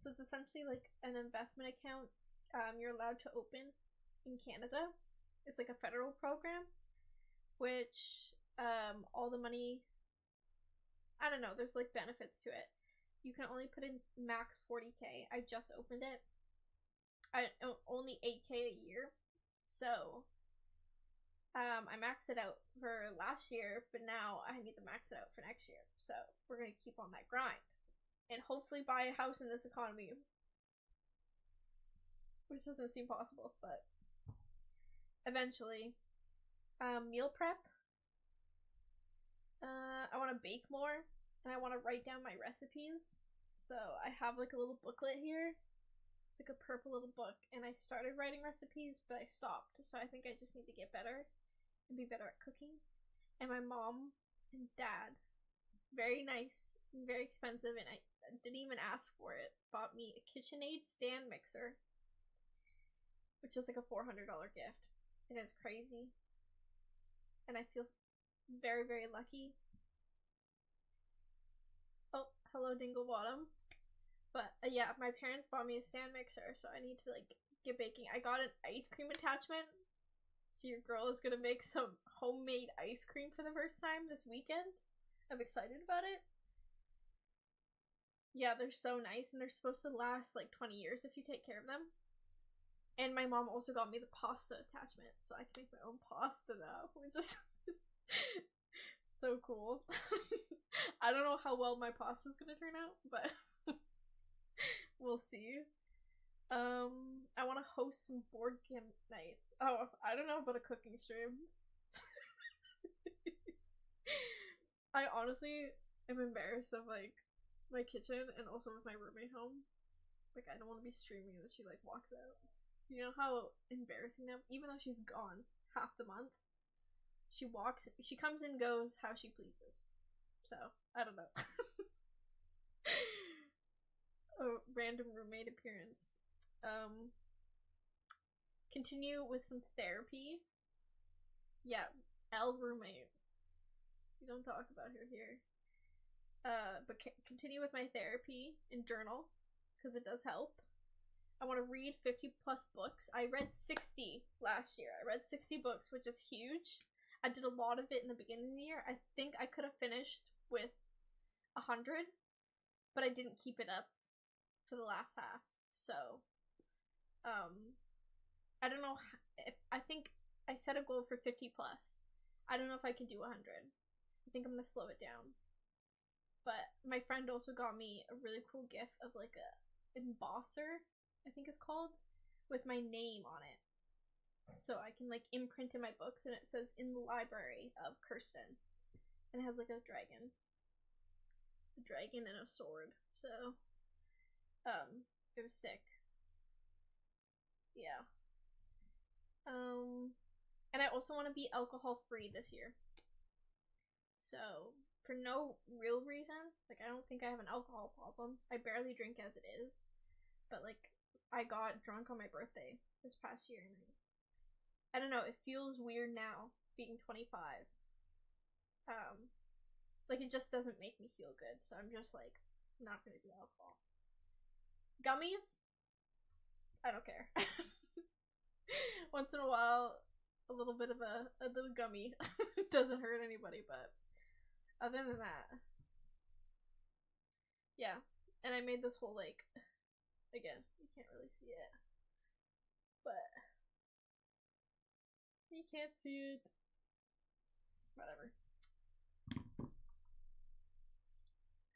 So it's essentially like an investment account you're allowed to open in Canada. It's like a federal program, which all the money, I don't know, there's like benefits to it. You can only put in max 40K. I just opened it. Only 8K a year. So I maxed it out for last year, but now I need to max it out for next year. So we're going to keep on that grind. And hopefully buy a house in this economy. Which doesn't seem possible, but eventually. Meal prep. I want to bake more. And I want to write down my recipes. So I have like a little booklet here. It's like a purple little book. And I started writing recipes, but I stopped. So I think I just need to get better. And be better at cooking. And my mom and dad, very nice and very expensive, and I didn't even ask for it, bought me a KitchenAid stand mixer, which is like a $400 gift. It is crazy, and I feel very, very lucky. Oh, hello Dingle Bottom. But yeah, my parents bought me a stand mixer, so I need to like get baking. I got an ice cream attachment. So your girl is gonna make some homemade ice cream for the first time this weekend. I'm excited about it. Yeah, they're so nice, and they're supposed to last like 20 years if you take care of them. And my mom also got me the pasta attachment, so I can make my own pasta now, which is so cool. I don't know how well my pasta's gonna turn out, but we'll see. I want to host some board game nights. Oh, I don't know about a cooking stream. I honestly am embarrassed of like my kitchen and also with my roommate home. Like I don't want to be streaming and she like walks out. You know how embarrassing that, even though she's gone half the month, she comes and goes how she pleases. So I don't know. A random roommate appearance. Continue with some therapy. Yeah, L roommate. We don't talk about her here. But continue with my therapy and journal because it does help. I want to read 50 plus books. I read 60 last year. I read 60 books, which is huge. I did a lot of it in the beginning of the year. I think I could have finished with 100, but I didn't keep it up for the last half. So, I don't know if I think I set a goal for 50 plus. I don't know if I can do 100. I think I'm gonna slow it down. But my friend also got me a really cool gift of like a embosser, I think it's called, with my name on it. So I can like imprint in my books and it says in the library of Kirsten. And it has like a dragon. A dragon and a sword. So it was sick. Yeah. And I also want to be alcohol free this year. So, for no real reason, like I don't think I have an alcohol problem. I barely drink as it is. But like I got drunk on my birthday this past year and I don't know, it feels weird now being 25. Like it just doesn't make me feel good. So I'm just like not gonna do alcohol. Gummies? I don't care. Once in a while, a little bit of a little gummy doesn't hurt anybody, but other than that, yeah. And I made this whole like, again, you can't really see it, but you can't see it. Whatever.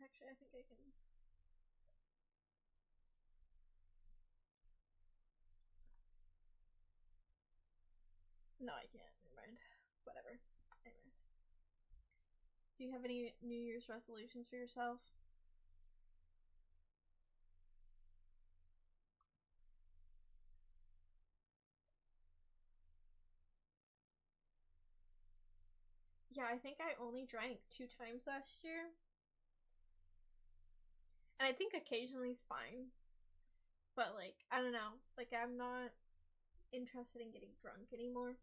Actually, I think I can. No, I can't. Never mind. Whatever. Anyways. Do you have any New Year's resolutions for yourself? Yeah, I think I only drank 2 times last year. And I think occasionally is fine. But like, I don't know. Like I'm not interested in getting drunk anymore.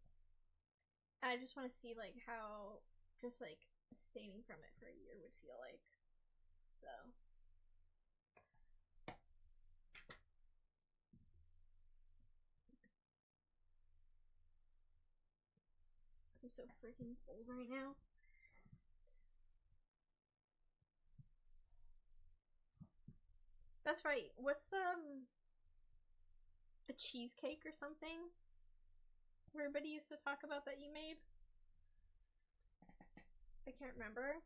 And I just want to see like how just like abstaining from it for a year would feel like. So I'm so freaking cold right now. That's right. What's the a cheesecake or something everybody used to talk about that you made? I can't remember.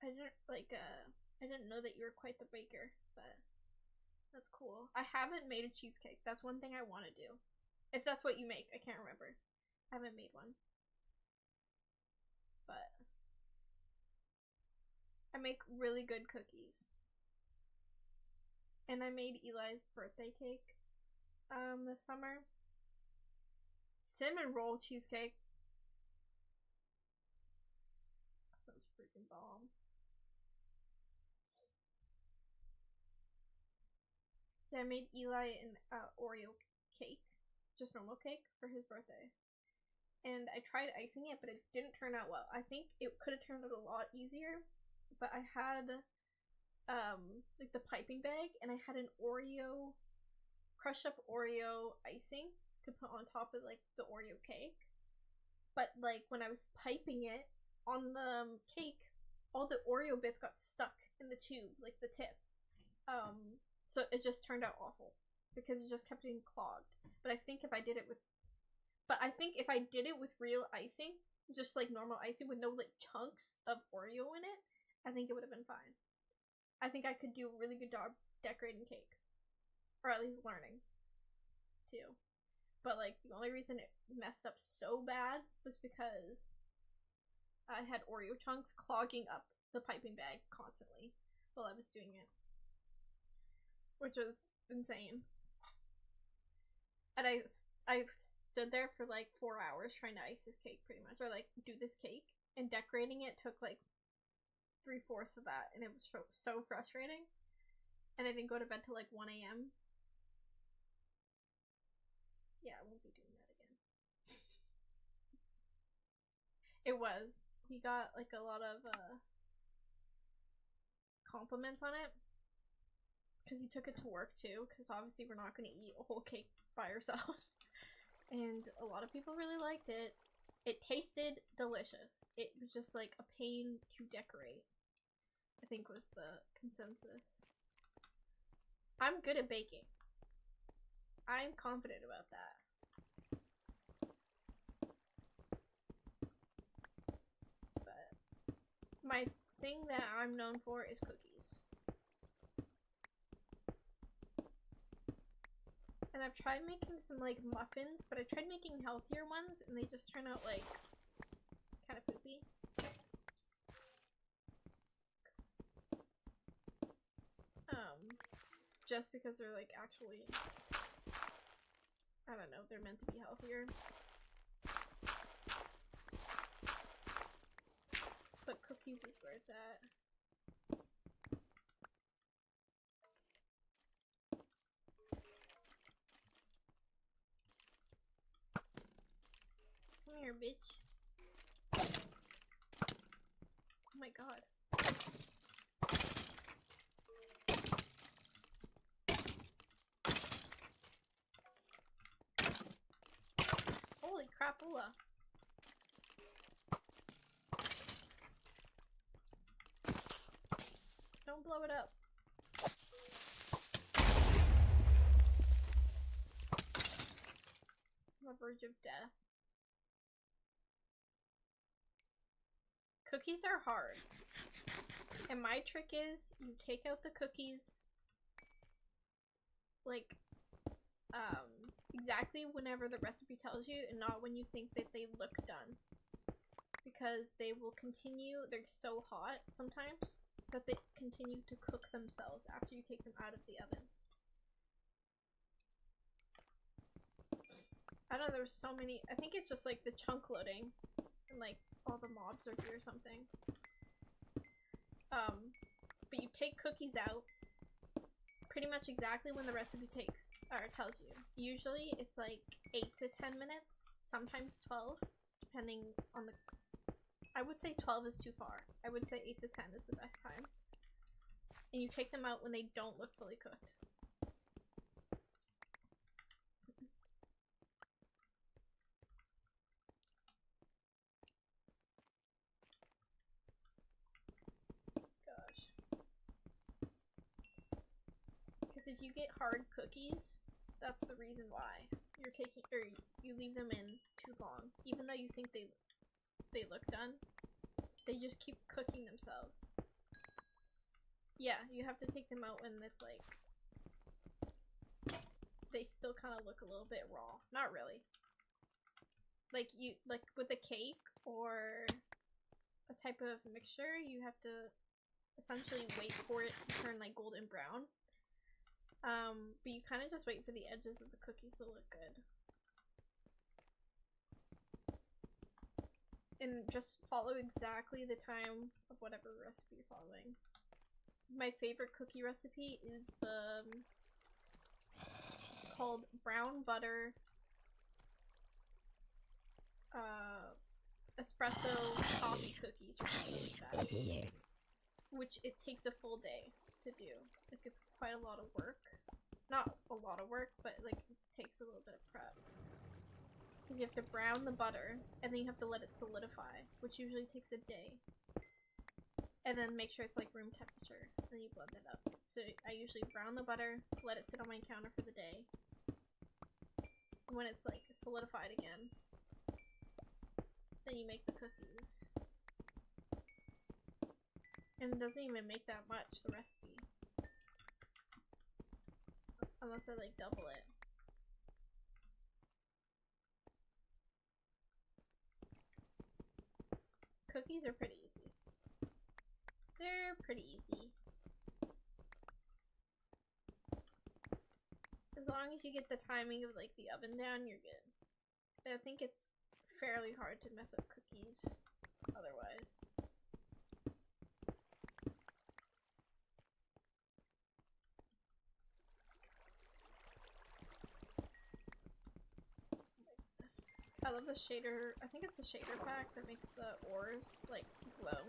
I didn't know that you were quite the baker, but that's cool. I haven't made a cheesecake. That's one thing I want to do. If that's what you make, I can't remember. I haven't made one. But I make really good cookies. And I made Eli's birthday cake this summer. Cinnamon roll cheesecake. That sounds freaking bomb. Yeah, I made Eli an Oreo cake, just normal cake, for his birthday. And I tried icing it, but it didn't turn out well. I think it could have turned out a lot easier, but I had like the piping bag, and I had an Oreo, crushed up Oreo icing to put on top of like the Oreo cake. But like when I was piping it on the cake, all the Oreo bits got stuck in the tube, like the tip. So it just turned out awful because it just kept getting clogged. But I think if I did it with But I think if I did it with real icing, just like normal icing with no like chunks of Oreo in it, I think it would have been fine. I think I could do a really good job decorating cake. Or at least learning, too. But like, the only reason it messed up so bad was because I had Oreo chunks clogging up the piping bag constantly while I was doing it. Which was insane. And I stood there for like 4 hours trying to ice this cake pretty much. Or like do this cake. And decorating it took like 3/4 of that. And it was so frustrating. And I didn't go to bed till like 1 a.m. Yeah, I won't be doing that again. It was. He got like a lot of compliments on it. Because he took it to work too. Because obviously we're not going to eat a whole cake by ourselves. And a lot of people really liked it. It tasted delicious. It was just like a pain to decorate, I think was the consensus. I'm good at baking. I'm confident about that. But my thing that I'm known for is cookies. And I've tried making some like muffins, but I tried making healthier ones and they just turn out like kind of poopy. Just because they're like actually, I don't know, they're meant to be healthier. But cookies is where it's at. Come here, bitch. Oh my god. Holy crapula. Don't blow it up. I'm on the verge of death. Cookies are hard. And my trick is you take out the cookies like exactly whenever the recipe tells you and not when you think that they look done. Because they will continue, they're so hot sometimes that they continue to cook themselves after you take them out of the oven. I don't know, there's so many, I think it's just like the chunk loading and like all the mobs are here or something. But you take cookies out pretty much exactly when the recipe tells you. Usually it's like 8 to 10 minutes, sometimes 12, depending on the... I would say 12 is too far. I would say 8 to 10 is the best time. And you take them out when they don't look fully cooked. Because if you get hard cookies, that's the reason why you're taking, or you leave them in too long. Even though you think they look done, they just keep cooking themselves. Yeah, you have to take them out when it's like, they still kind of look a little bit raw. Not really. Like with a cake or a type of mixture, you have to essentially wait for it to turn like golden brown. But you kind of just wait for the edges of the cookies to look good. And just follow exactly the time of whatever recipe you're following. My favorite cookie recipe is it's called brown butter espresso coffee cookies or something like that. Which it takes a full day to do. Like, it's quite a lot of work. Not a lot of work, but like it takes a little bit of prep. Because you have to brown the butter, and then you have to let it solidify, which usually takes a day. And then make sure it's like room temperature, and then you blend it up. So I usually brown the butter, let it sit on my counter for the day. when it's like solidified again, then you make the cookies. And it doesn't even make that much, the recipe. Unless I like double it. Cookies are pretty easy. They're pretty easy. As long as you get the timing of like the oven down, you're good. I think it's fairly hard to mess up cookies otherwise. I love the shader. I think it's the shader pack that makes the ores like glow.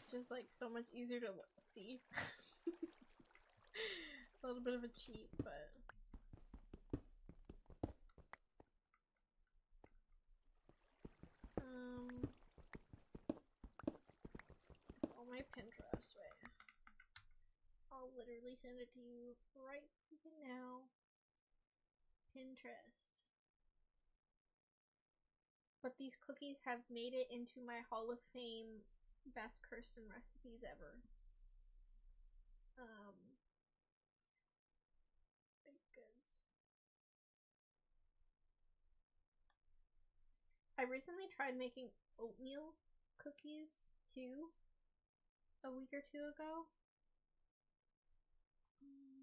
It's just like so much easier to see. A little bit of a cheat, but it's on my Pinterest, right? I'll literally send it to you right now. Pinterest. But these cookies have made it into my Hall of Fame best Kirsten recipes ever. Baked goods. I recently tried making oatmeal cookies too, a week or two ago.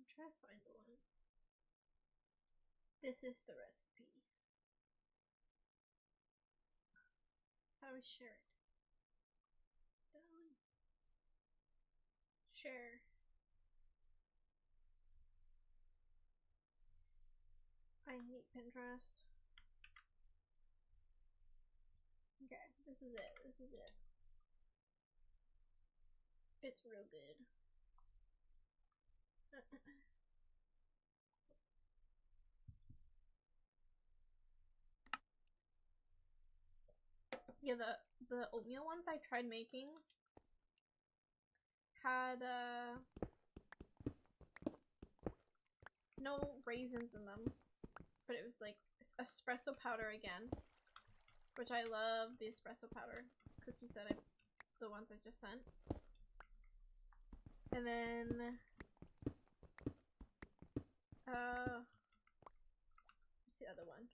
Try to find one. This is the recipe. How do I share it? Done. Share. I hate Pinterest. Okay, this is it. This is it. It's real good. Yeah, the oatmeal ones I tried making had no raisins in them, but it was like espresso powder again, which I love the espresso powder cookies that the ones I just sent. And then what's the other one?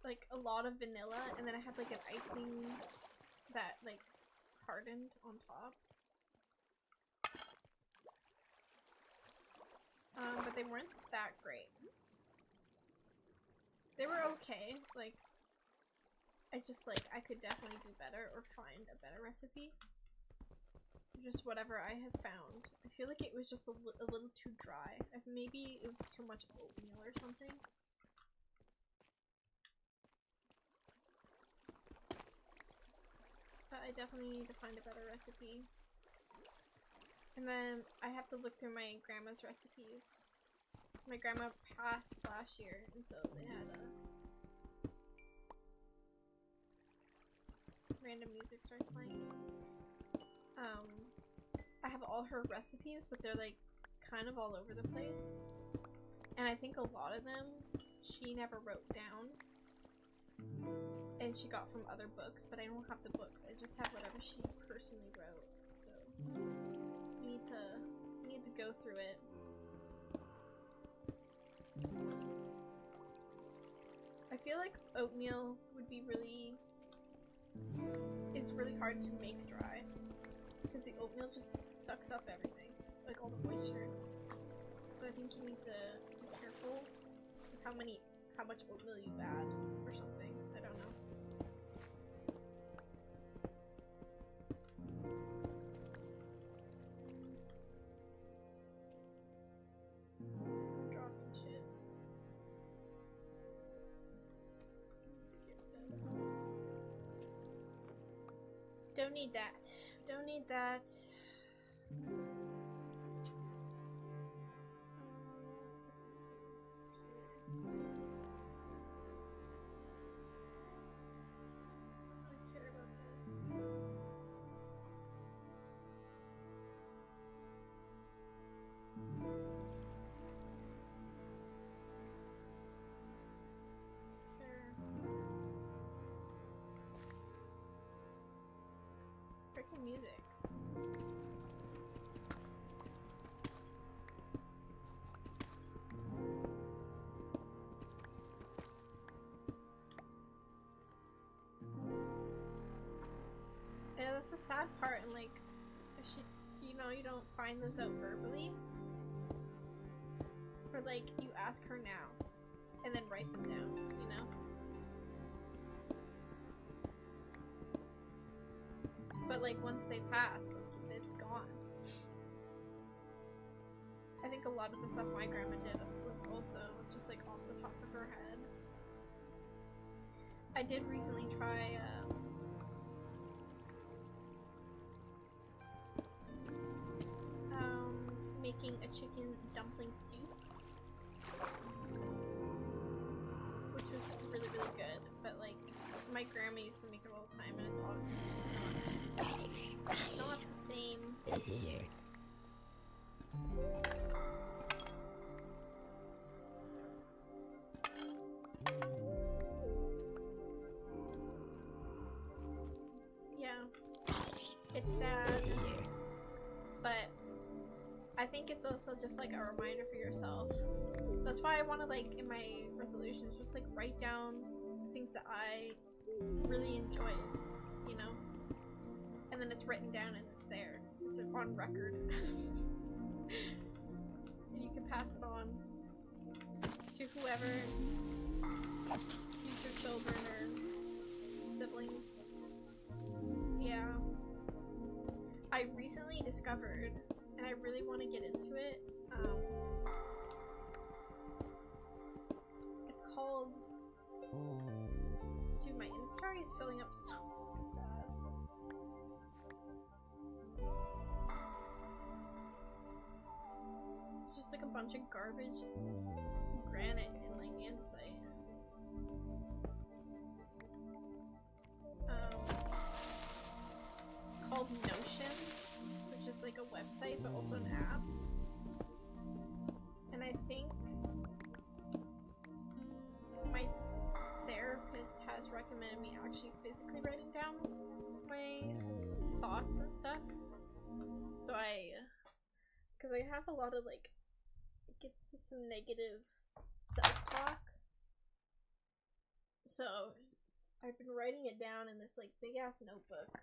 Like a lot of vanilla, and then I had like an icing that like hardened on top. But they weren't that great. They were okay. Like, I could definitely do better or find a better recipe. Just whatever I have found. I feel like it was just a little too dry. Maybe it was too much oatmeal or something. But I definitely need to find a better recipe. And then I have to look through my grandma's recipes. My grandma passed last year, and so they had random music starts playing. I have all her recipes, but they're like kind of all over the place. And I think a lot of them she never wrote down. And she got from other books, but I don't have the books. I just have whatever she personally wrote. So we need to go through it. I feel like oatmeal would be it's really hard to make dry because the oatmeal just sucks up everything, like all the moisture. So I think you need to be careful with how much oatmeal you add or something. I don't know. I'm dropping shit. Don't need that. Don't need that. Freaking music. Yeah, that's a sad part, and like, if she, you know, you don't find those out verbally. Or like, you ask her now, and then write them down, you know? But like, once they pass, like, it's gone. I think a lot of the stuff my grandma did was also just like off the top of her head. I did recently try, making a chicken dumpling soup, which was really, really good, but like, my grandma used to make it all the time, and it's obviously just not the same. Yeah, it's sad, but I think it's also just like a reminder for yourself. That's why I want to, like, in my resolutions, just like write down things that I really enjoy, you know? And then it's written down and it's there. It's on record. And you can pass it on to whoever, future children or siblings. Yeah. I recently discovered, and I really want to get into it, it's called, dude, my inventory is filling up so fast. It's just like a bunch of garbage granite and like andesite. It's called Notions, which is like a website but also an app. And I think my therapist has recommended me actually physically writing down my thoughts and stuff. So because I have a lot of like, get some negative self-talk. So I've been writing it down in this like big ass notebook.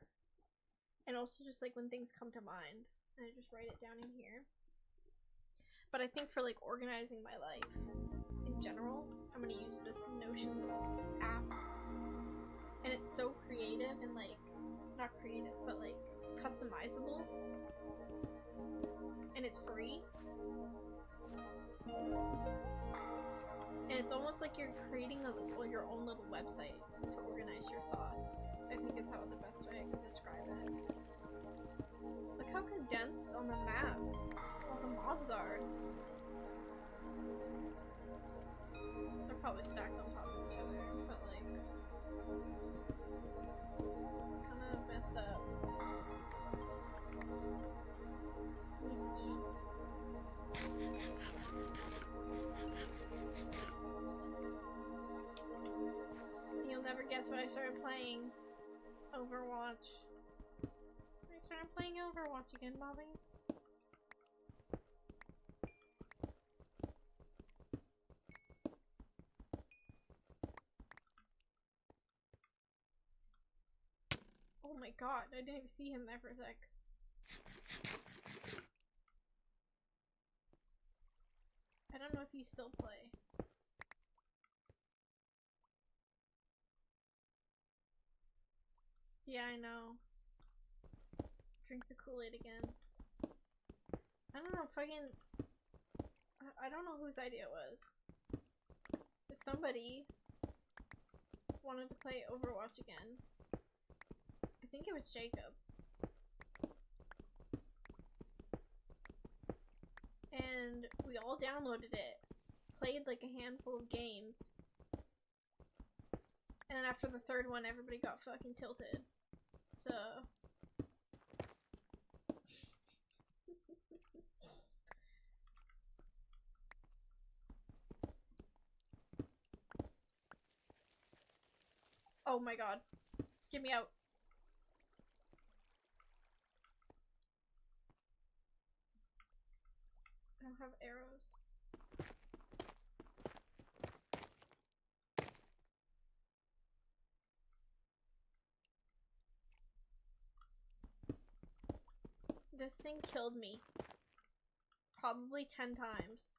And also just like when things come to mind, I just write it down in here. But I think for like organizing my life in general, I'm gonna use this Notions app. And it's so creative and like, not creative, but like customizable. And it's free. And it's almost like you're creating your own little website to organize your thoughts. I think is how the best way I can describe it. Look how condensed on the map all the mobs are. They're probably stacked on top of each other, but like, it's kind of messed up. You'll never guess what I started playing. Overwatch. I started playing Overwatch again, Bobby. Oh my god, I didn't even see him there for a sec. I don't know if you still play. Yeah, I know. Drink the Kool-Aid again. I don't know, fucking... I don't know whose idea it was. If somebody wanted to play Overwatch again. I think it was Jacob. And we all downloaded it. Played like a handful of games. And then after the third one, everybody got fucking tilted. So... Oh my god. Get me out. have arrows. This thing killed me. Probably 10 times.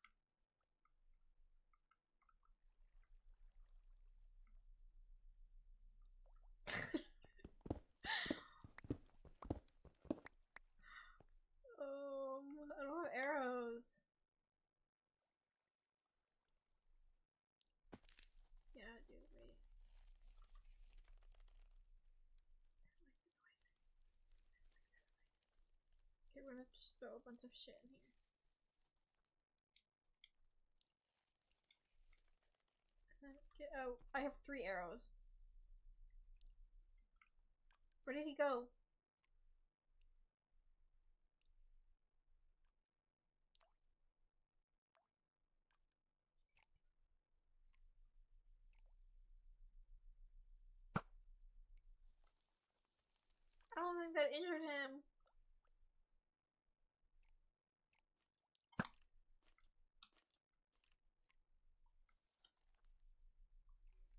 I don't have arrows. Yeah, I do. Wait. Okay, we're gonna just throw a bunch of shit in here. Oh, I have 3 arrows. Where did he go? I don't think that injured him.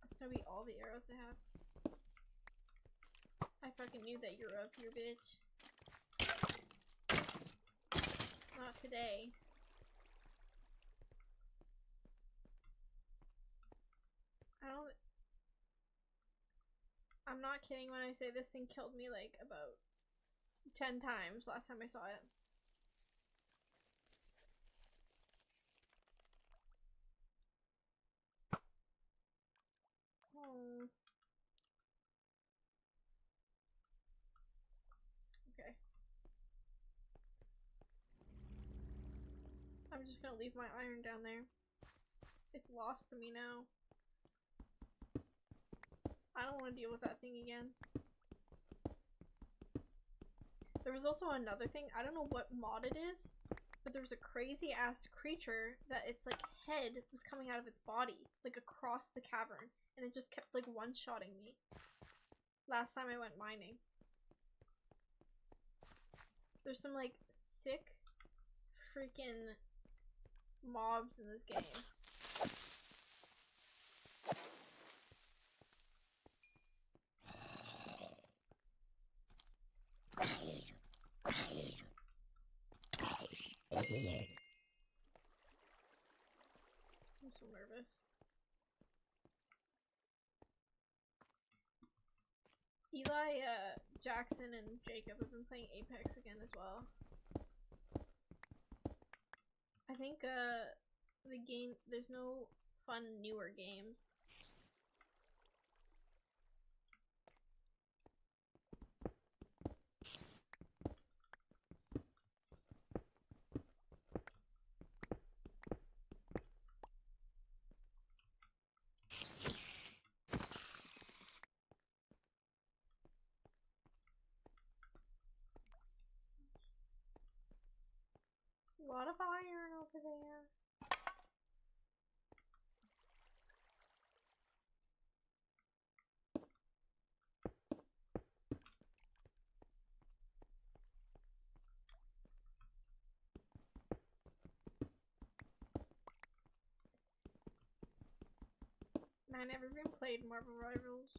That's gonna be all the arrows I have. I fucking knew that you're up here, bitch. Not today. I'm not kidding when I say this thing killed me like about 10 times last time I saw it. Oh. Okay. I'm just gonna leave my iron down there. It's lost to me now. I don't want to deal with that thing again. There was also another thing, I don't know what mod it is, but there was a crazy ass creature that its like head was coming out of its body, like across the cavern, and it just kept like one-shotting me. Last time I went mining. There's some like sick freaking mobs in this game. I'm so nervous. Eli, Jackson, and Jacob have been playing Apex again as well. I think, the game, there's no fun newer games. A lot of iron over there. I never even played Marvel Rivals.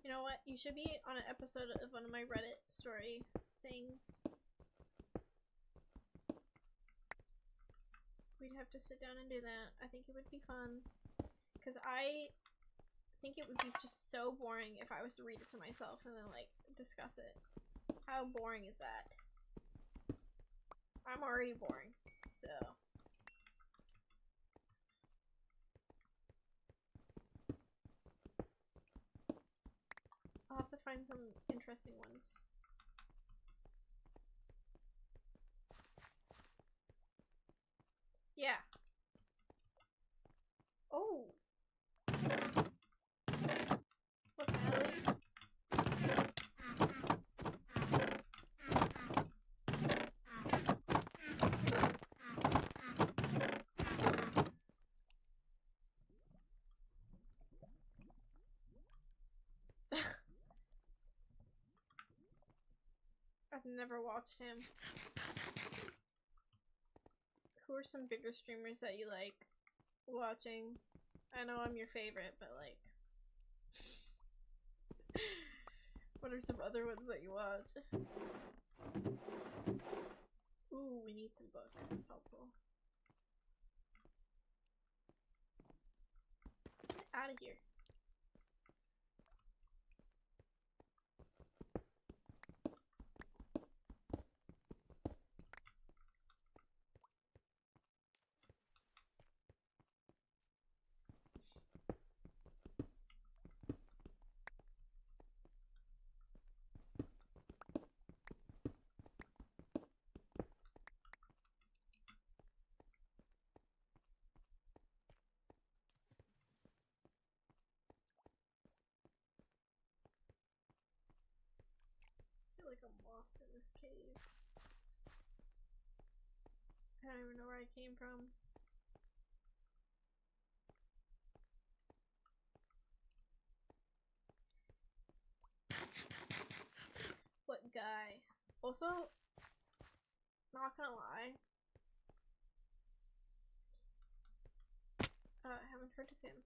You know what? You should be on an episode of one of my Reddit story things. We'd have to sit down and do that. I think it would be fun. Because I think it would be just so boring if I was to read it to myself and then, like, discuss it. How boring is that? I'm already boring, so... I'll have to find some interesting ones. Yeah. Oh! I've never watched him. Who are some bigger streamers that you like watching? I know I'm your favorite, but like, what are some other ones that you watch? Ooh, we need some books. That's helpful. Get out of here. I feel like I'm lost in this cave. I don't even know where I came from. What guy? Also, not gonna lie, I haven't heard of him,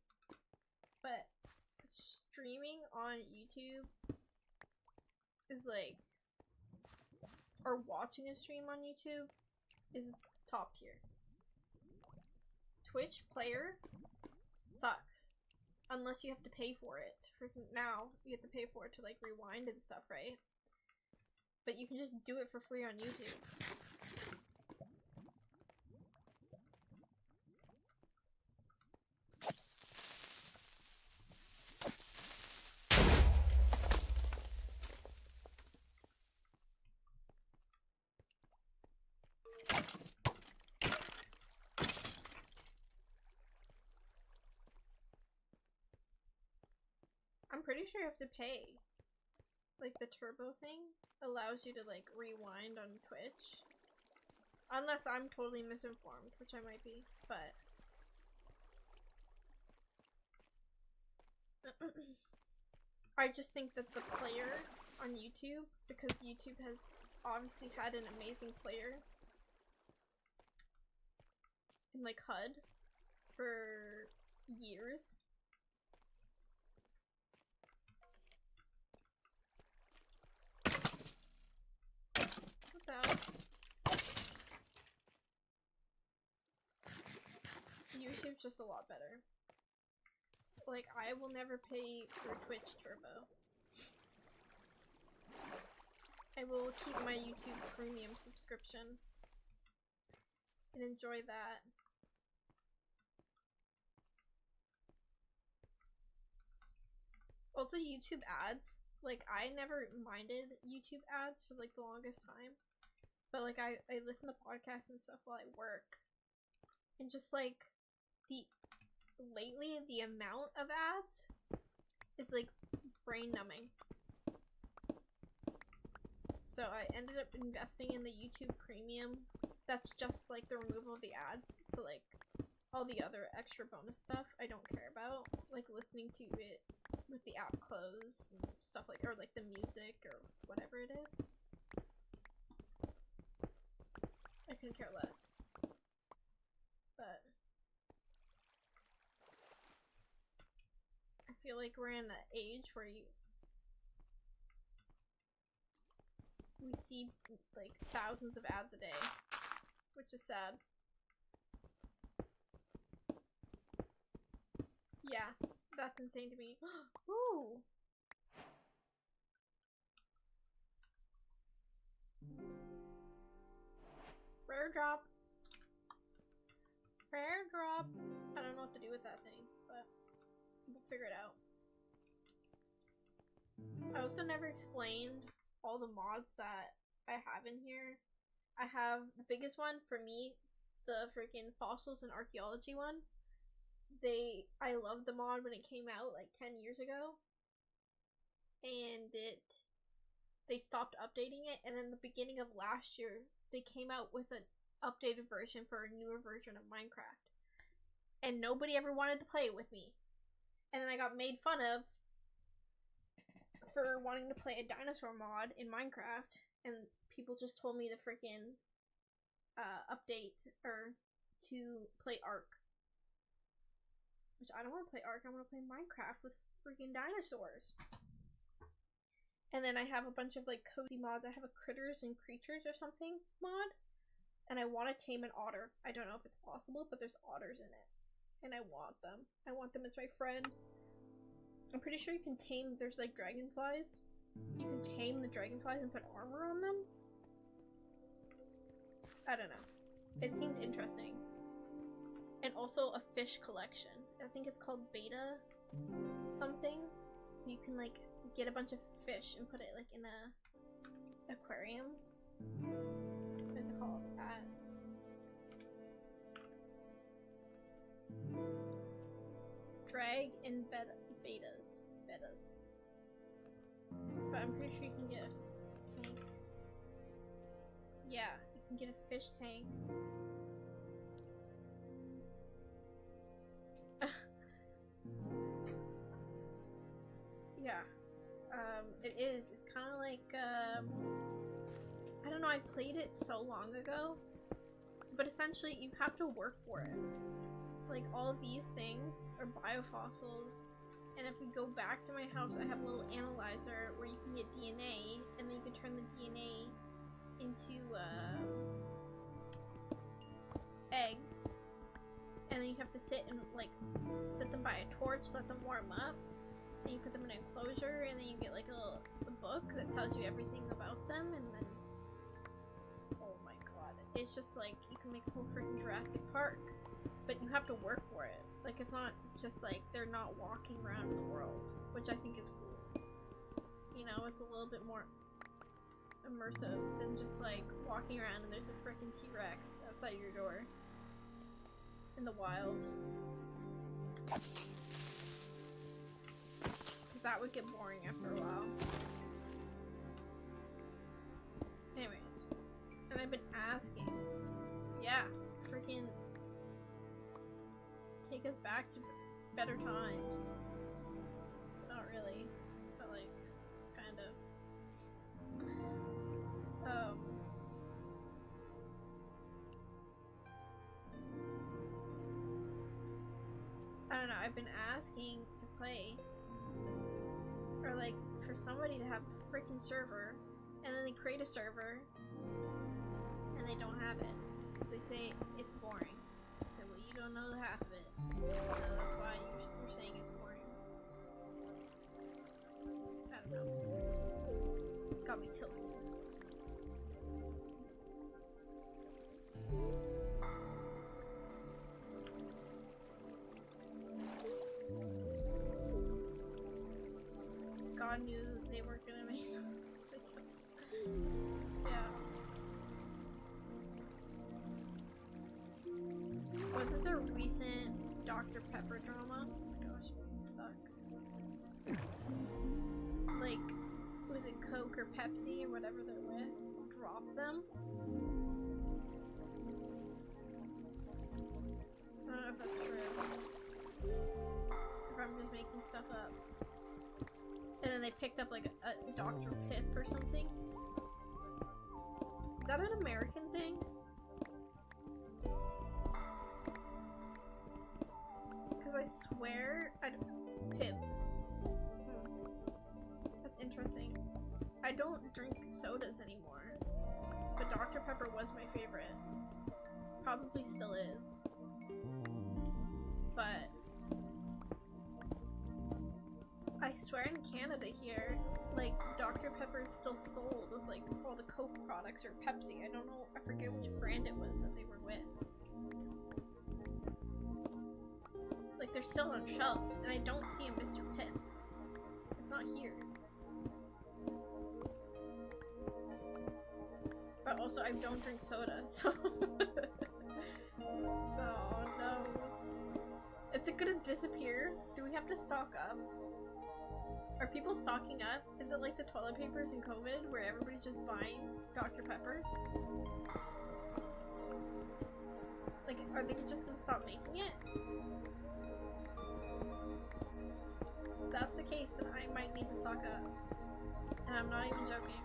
but streaming on YouTube is like, or watching a stream on YouTube is top tier. Twitch player sucks. Unless you have to pay for it. Freaking now, you have to pay for it to like rewind and stuff, right? But you can just do it for free on YouTube. I'm pretty sure you have to pay. Like the turbo thing allows you to like rewind on Twitch. Unless I'm totally misinformed, which I might be, but I just think that the player on YouTube, because YouTube has obviously had an amazing player in like HUD for years. What the hell? YouTube's just a lot better. Like, I will never pay for Twitch Turbo. I will keep my YouTube Premium subscription and enjoy that. Also, YouTube ads. Like, I never minded YouTube ads for like the longest time. But like, I listen to podcasts and stuff while I work. And just like, lately, the amount of ads is like brain numbing. So I ended up investing in the YouTube Premium. That's just like the removal of the ads. So like, all the other extra bonus stuff I don't care about. Like listening to it with the app closed and stuff like, or like the music or whatever it is. I couldn't care less. But I feel like we're in an age where we see like thousands of ads a day, which is sad. Yeah, that's insane to me. Ooh. Rare drop. Rare drop. I don't know what to do with that thing, but we'll figure it out. I also never explained all the mods that I have in here. I have the biggest one for me, the freaking fossils and archaeology one. I loved the mod when it came out like 10 years ago. And they stopped updating it, and in the beginning of last year, they came out with an updated version for a newer version of Minecraft. And nobody ever wanted to play it with me. And then I got made fun of for wanting to play a dinosaur mod in Minecraft, and people just told me to freaking update or to play Ark. Which I don't want to play Ark, I want to play Minecraft with freaking dinosaurs. And then I have a bunch of like cozy mods. I have a critters and creatures or something mod. And I want to tame an otter. I don't know if it's possible, but there's otters in it. And I want them. I want them as my friend. I'm pretty sure you can tame, there's like dragonflies. You can tame the dragonflies and put armor on them. I don't know. It seemed interesting. And also a fish collection. I think it's called Beta something. You can like get a bunch of fish and put it like in a aquarium. What is it called? Drag and betas. But I'm pretty sure you can get a tank. Yeah, you can get a fish tank. Yeah. It is. It's kind of like, I don't know, I played it so long ago, but essentially you have to work for it. Like, all of these things are biofossils, and if we go back to my house, I have a little analyzer where you can get DNA, and then you can turn the DNA into, eggs, and then you have to sit and, like, set them by a torch, let them warm up, and you put them in an enclosure, and then you get like a book that tells you everything about them, and then oh my god, it's just like you can make a whole freaking Jurassic Park, but you have to work for it. Like, it's not just like they're not walking around in the world, which I think is cool. You know, it's a little bit more immersive than just like walking around and there's a freaking T-Rex outside your door in the wild. That would get boring after a while. Anyways. And I've been asking. Yeah, freaking take us back to better times. Not really, but like, kind of. I don't know, I've been asking to play. Or like for somebody to have a freaking server, and then they create a server and they don't have it because they say it's boring. I said, well, you don't know the half of it, so that's why you're saying it's boring. I don't know. Got me tilted. God knew they weren't gonna make this video. Yeah. Wasn't there recent Dr. Pepper drama? Oh my gosh, I'm stuck. Like, was it Coke or Pepsi or whatever they're with? Drop them? I don't know if that's true. If I'm just making stuff up. And then they picked up like a Dr. Pip or something. Is that an American thing? Because I swear Pip. That's interesting. I don't drink sodas anymore. But Dr. Pepper was my favorite. Probably still is. But I swear in Canada here, like, Dr. Pepper is still sold with, like, all the Coke products or Pepsi. I don't know, I forget which brand it was that they were with. Like, they're still on shelves, and I don't see a Mr. Pip. It's not here. But also, I don't drink soda, so... Oh, no. Is it gonna disappear? Do we have to stock up? Are people stocking up? Is it like the toilet papers in COVID where everybody's just buying Dr. Pepper? Like, are they just gonna stop making it? If that's the case, then I might need to stock up. And I'm not even joking.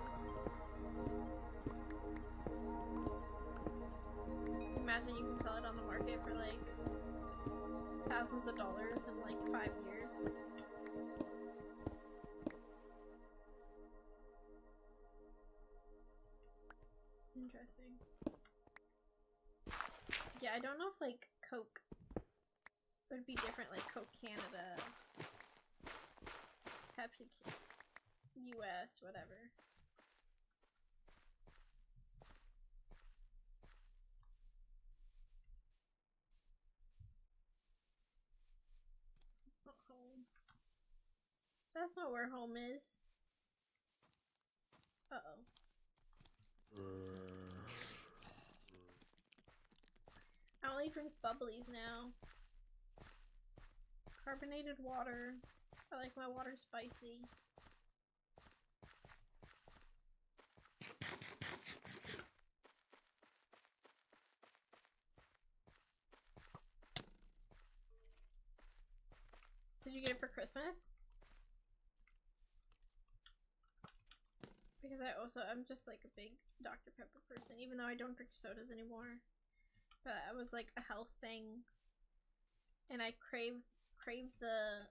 Imagine you can sell it on the market for like thousands of dollars in like 5 years. Interesting. Yeah, I don't know if like Coke would be different, like Coke Canada, Pepsi US, whatever. It's not home. That's not where home is. Uh-oh. I only drink bubblies now. Carbonated water. I like my water spicy. Did you get it for Christmas? Because I'm just like a big Dr. Pepper person, even though I don't drink sodas anymore. But it was like a health thing. And I curbed the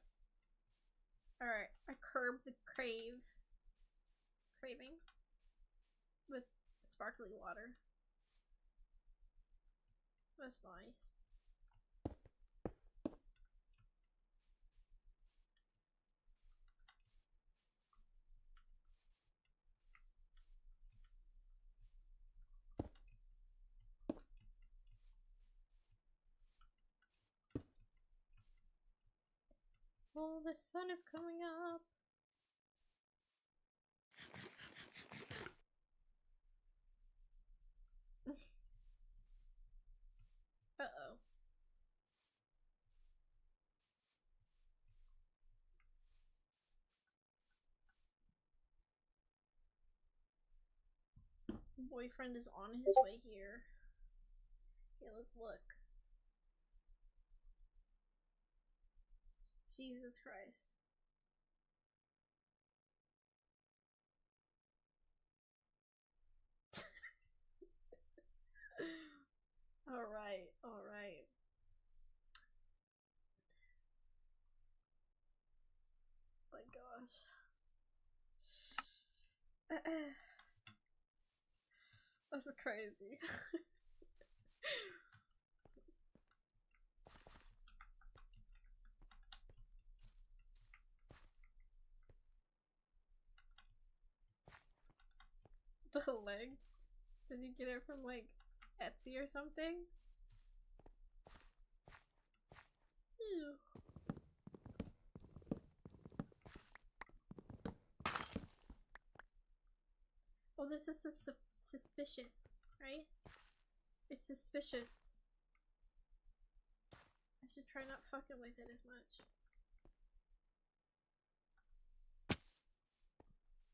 craving with sparkly water. That's nice. Oh, the sun is coming up. Uh-oh. Boyfriend is on his way here. Okay, let's look. Jesus Christ. Alright, alright. My gosh. This is crazy. The legs? Did you get it from like Etsy or something? Ew. Oh, this is suspicious, right? It's suspicious. I should try not fucking with it as much.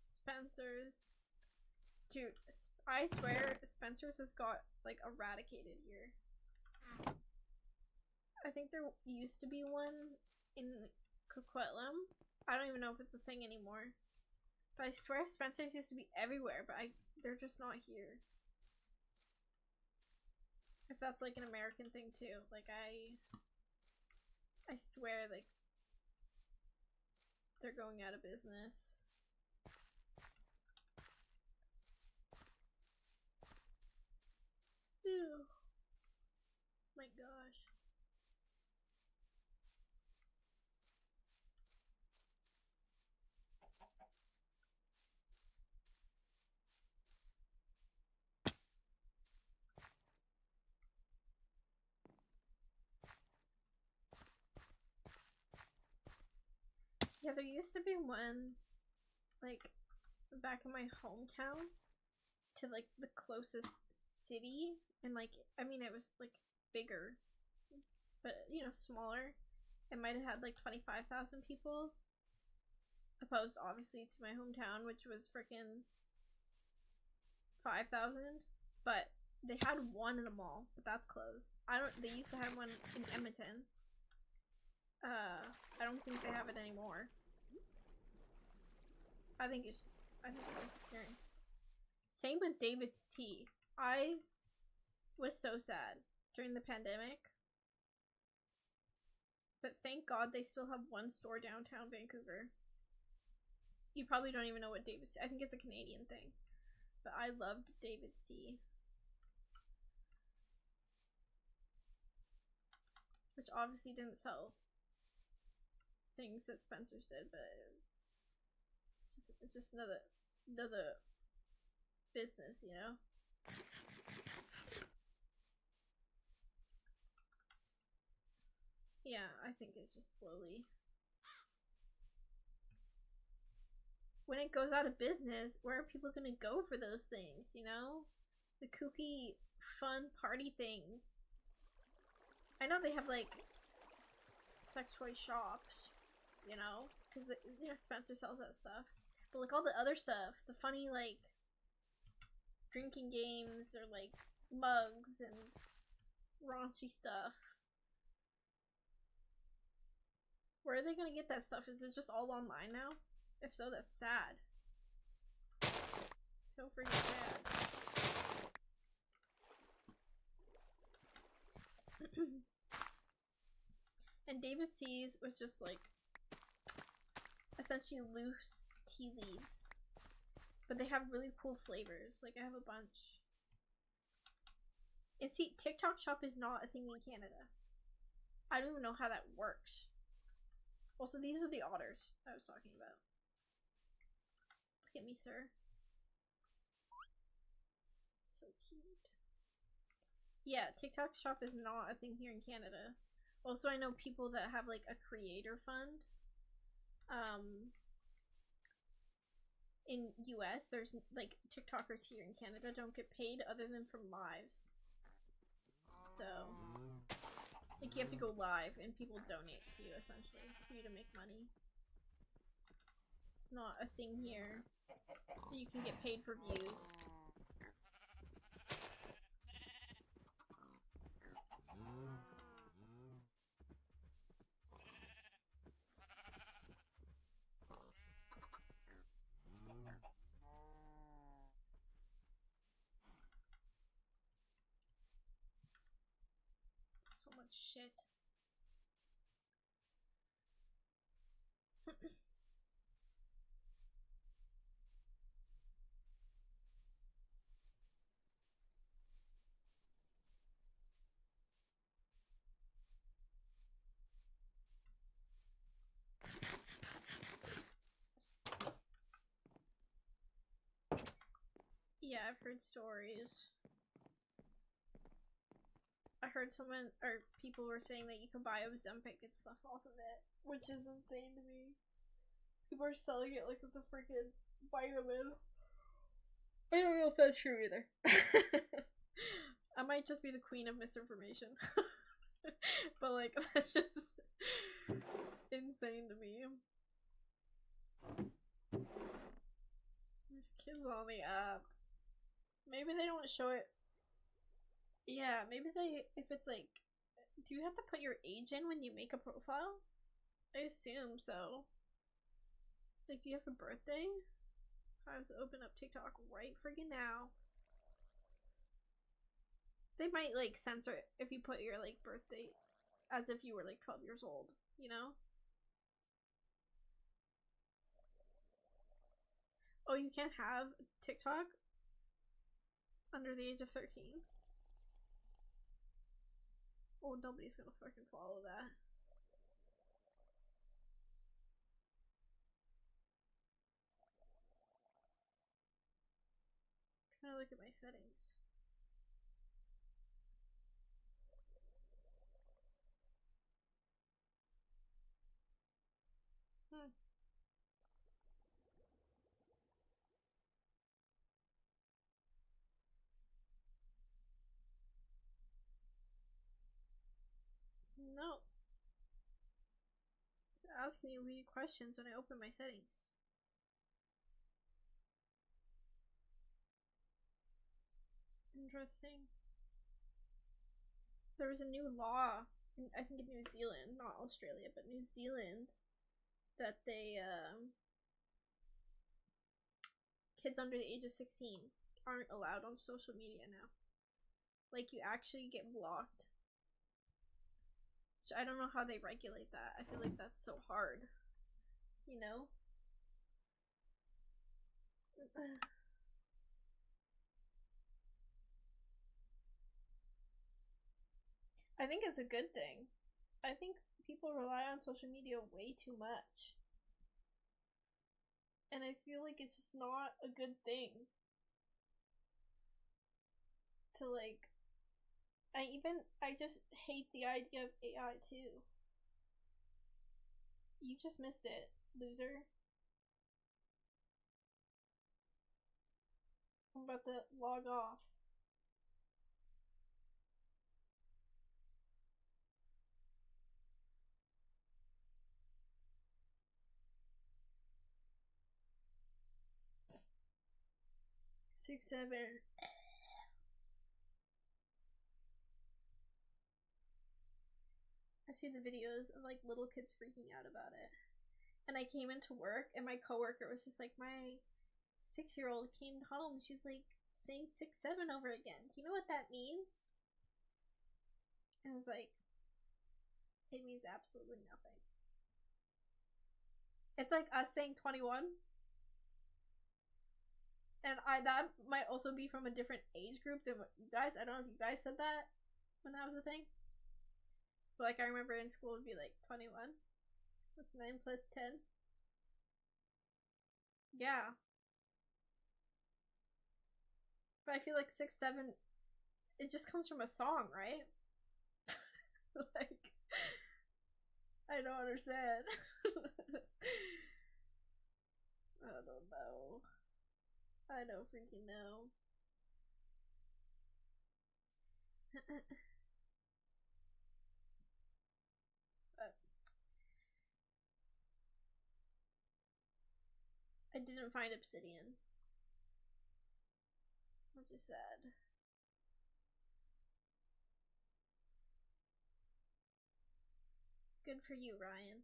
Spencer's. Dude, I swear Spencer's has got like eradicated here. I think there used to be one in Coquitlam. I don't even know if it's a thing anymore. But I swear Spencer's used to be everywhere, but they're just not here. If that's like an American thing too. Like I swear like they're going out of business. Ew. My gosh. Yeah, there used to be one, like, back in my hometown to, like, the closest city. And, like, I mean, it was, like, bigger. But, you know, smaller. It might have had, like, 25,000 people. Opposed, obviously, to my hometown, which was freaking 5,000. But they had one in a mall, but that's closed. They used to have one in Edmonton. I don't think they have it anymore. I think it's just I think it's disappearing. Same with David's Tea. I was so sad during the pandemic. But thank God they still have one store downtown Vancouver. You probably don't even know what David's Tea. I think it's a Canadian thing. But I loved David's Tea. Which obviously didn't sell things that Spencer's did, but it's just another business, you know? Yeah, I think it's just slowly. When it goes out of business, where are people gonna go for those things, you know? The kooky, fun party things. I know they have, like, sex toy shops, you know? Because, you know, Spencer sells that stuff. But, like, all the other stuff, the funny, like, drinking games or, like, mugs and raunchy stuff. Where are they gonna get that stuff? Is it just all online now? If so, that's sad. So freaking sad. And David's Teas was just like essentially loose tea leaves. But they have really cool flavors. Like I have a bunch. And see, TikTok shop is not a thing in Canada. I don't even know how that works. Also, these are the otters I was talking about. Look at me, sir. So cute. Yeah, TikTok shop is not a thing here in Canada. Also, I know people that have like a creator fund. In US, there's like TikTokers here in Canada don't get paid other than from lives. So, like you have to go live and people donate to you essentially for you to make money. It's not a thing here. You can get paid for views. So much shit. Yeah, I've heard stories. I heard someone, or people were saying that you can buy Ozempic and stuff off of it, which is insane to me. People are selling it like it's a freaking vitamin. I don't know if that's true either. I might just be the queen of misinformation. But like, that's just insane to me. There's kids on the app. Maybe they don't show it. Yeah, maybe they, if it's like, do you have to put your age in when you make a profile? I assume so. Like, do you have a birthday? I have to open up TikTok right freaking now. They might like censor it if you put your like birth date as if you were like 12 years old, you know? Oh, you can't have TikTok under the age of 13? Oh, nobody's gonna fucking follow that. I'm trying to look at my settings. No. It's asking me weird questions when I open my settings. Interesting. There was a new law, I think in New Zealand, not Australia, but New Zealand, that they kids under the age of 16 aren't allowed on social media now. Like, you actually get blocked. Which I don't know how they regulate that. I feel like that's so hard. You know? I think it's a good thing. I think people rely on social media way too much. And I feel like it's just not a good thing. To like, I just hate the idea of AI too. You just missed it, loser. I'm about to log off. Six, 7. I see the videos of like little kids freaking out about it. And I came into work and my coworker was just like, my 6-year-old came home. She's like saying 6, 7 over again. Do you know what that means? I was like, it means absolutely nothing. It's like us saying 21. And that might also be from a different age group than what you guys. I don't know if you guys said that when that was a thing. But like I remember in school it would be like 21. What's 9 plus 10? Yeah. But I feel like 6, 7, it just comes from a song, right? Like, I don't understand. I don't know. I don't freaking know. But I didn't find obsidian, which is sad. Good for you, Ryan.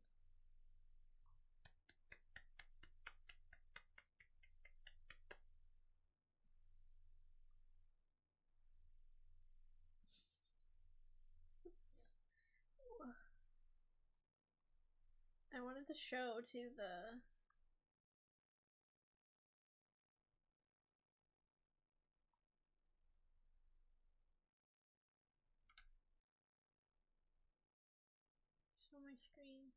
I wanted to show to the show my screen.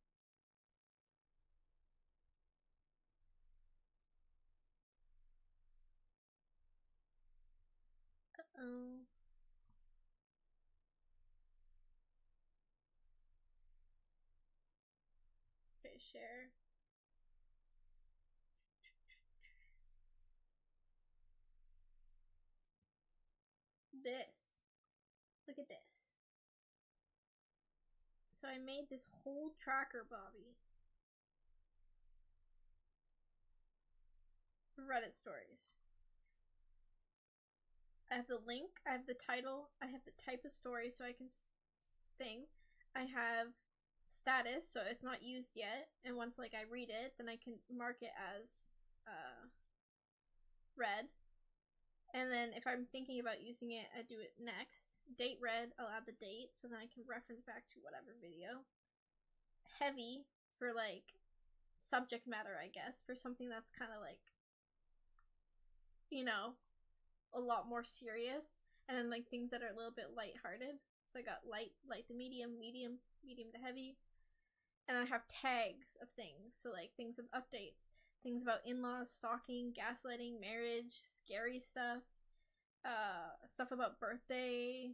Uh-oh. Okay, share. This. Look at this. So I made this whole tracker, Bobby. Reddit stories. I have the link, I have the title, I have the type of story so I can thing. I have status, so it's not used yet, and once like I read it, then I can mark it as read. And then if I'm thinking about using it, I do it next. Date read, I'll add the date so then I can reference back to whatever video. Heavy for like subject matter, I guess, for something that's kind of like, you know, a lot more serious. And then like things that are a little bit lighthearted. So I got light to medium, medium to heavy. And I have tags of things. So like things of updates, things about in-laws, stalking, gaslighting, marriage, scary stuff, stuff about birthday,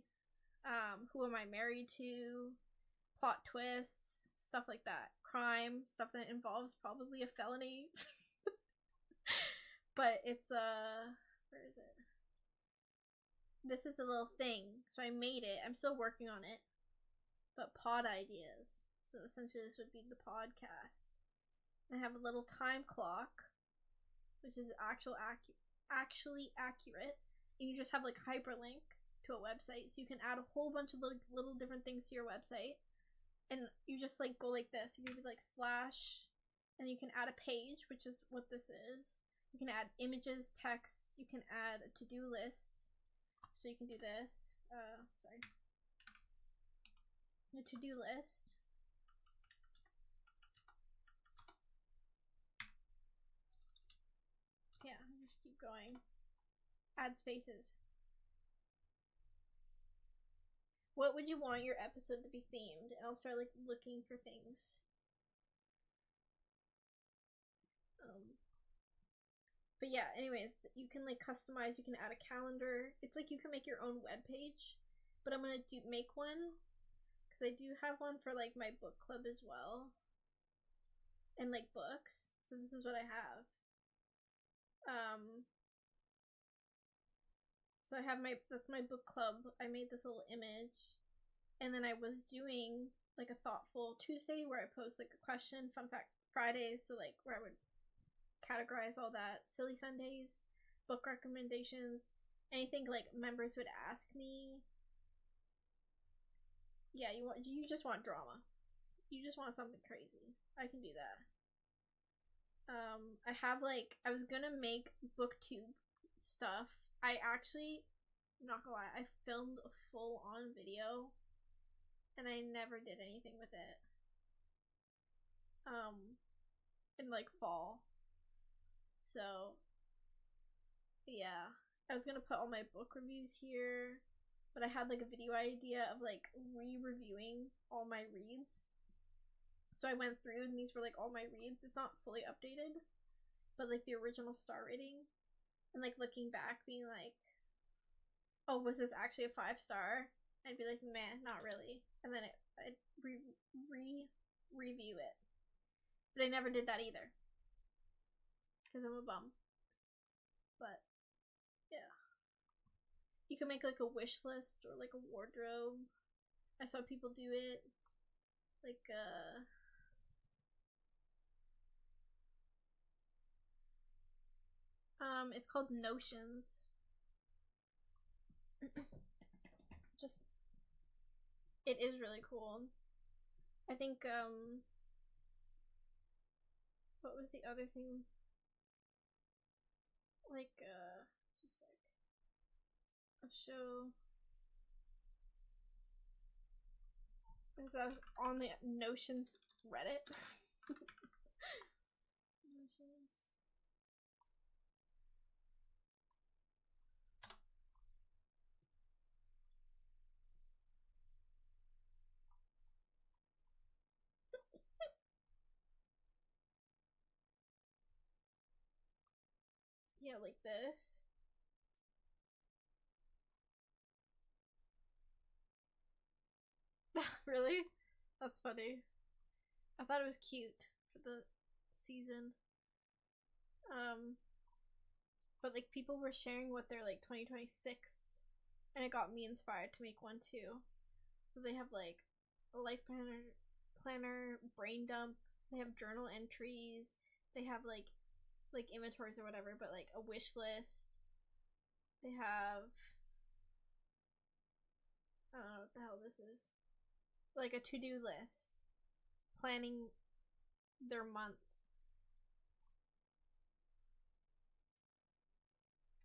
who am I married to, plot twists, stuff like that, crime, stuff that involves probably a felony. But it's where is it? This is the little thing. So I made it. I'm still working on it. But pod ideas. So essentially this would be the podcast. I have a little time clock, which is actually accurate. And you just have like hyperlink to a website. So you can add a whole bunch of little different things to your website. And you just like go like this. You can be like slash, and you can add a page, which is what this is. You can add images, text. You can add a to-do list. So you can do this. Sorry. A to-do list. Yeah, just keep going. Add spaces. What would you want your episode to be themed? And I'll start like looking for things. But yeah, anyways, you can like customize, you can add a calendar. It's like you can make your own web page. But I'm gonna make one because I do have one for like my book club as well. And like books. So this is what I have. So I have that's my book club. I made this little image. And then I was doing like a thoughtful Tuesday where I post like a question, fun fact Fridays, so like where I would categorize all that, silly Sundays, book recommendations, anything like members would ask me. Yeah, you just want drama. You just want something crazy. I can do that. I have like I was gonna make booktube stuff. I actually, I'm not gonna lie, I filmed a full on video and I never did anything with it. In like fall. So yeah, I was gonna put all my book reviews here, but I had like a video idea of like re-reviewing all my reads. So I went through and these were like all my reads. It's not fully updated, but like the original star rating, and like looking back being like, oh, was this actually a 5-star? I'd be like, meh, not really. And then I'd review it. But I never did that either. Because I'm a bum. But, yeah. You can make like a wish list or like a wardrobe. I saw people do it. Like, it's called Notions. Just, it is really cool. I think, what was the other thing? Like, just like a show. Because I was on the Notions Reddit. Notions. Yeah, like this. Really? That's funny. I thought it was cute for the season. But like people were sharing what their like 2026, and it got me inspired to make one too. So they have like a life planner, brain dump. They have journal entries. They have like inventories or whatever, but like a wish list. They have, I don't know what the hell this is. Like a to-do list. Planning their month.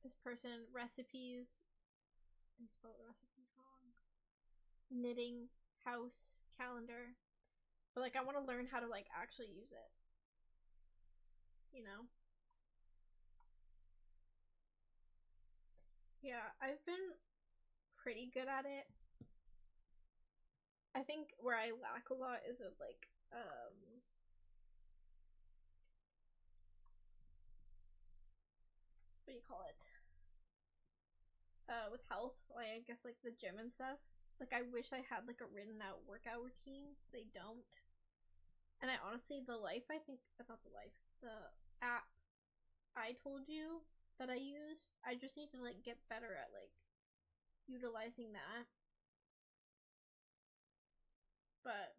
This person, recipes. I spelled recipes wrong. Knitting, house, calendar. But like I want to learn how to like actually use it. You know? Yeah, I've been pretty good at it. I think where I lack a lot is with like what do you call it? With health, like I guess like the gym and stuff. Like I wish I had like a written out workout routine. They don't. And I honestly, the app I told you that I use, I just need to like get better at like utilizing that. But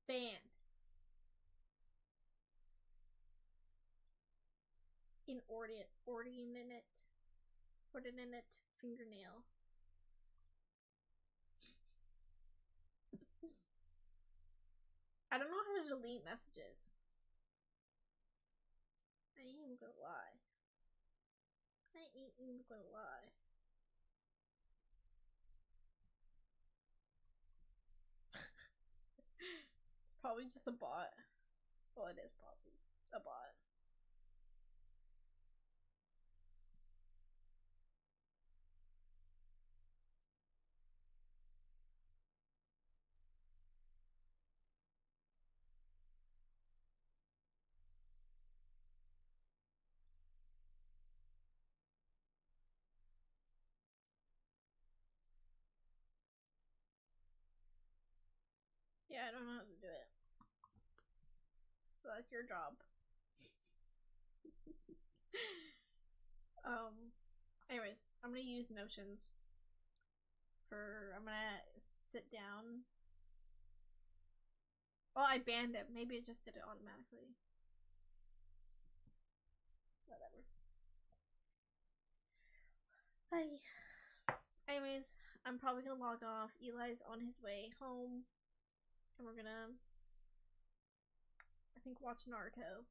band inordinate fingernail. to delete messages. I ain't even gonna lie. I ain't even gonna lie. It's probably just a bot. Well, it is probably a bot. Yeah, I don't know how to do it. So that's your job. Anyways, I'm gonna use Notions I'm gonna sit down. Well, I banned it. Maybe it just did it automatically. Whatever. Hi. Anyways, I'm probably gonna log off. Eli's on his way home. And we're gonna, I think, watch Naruto.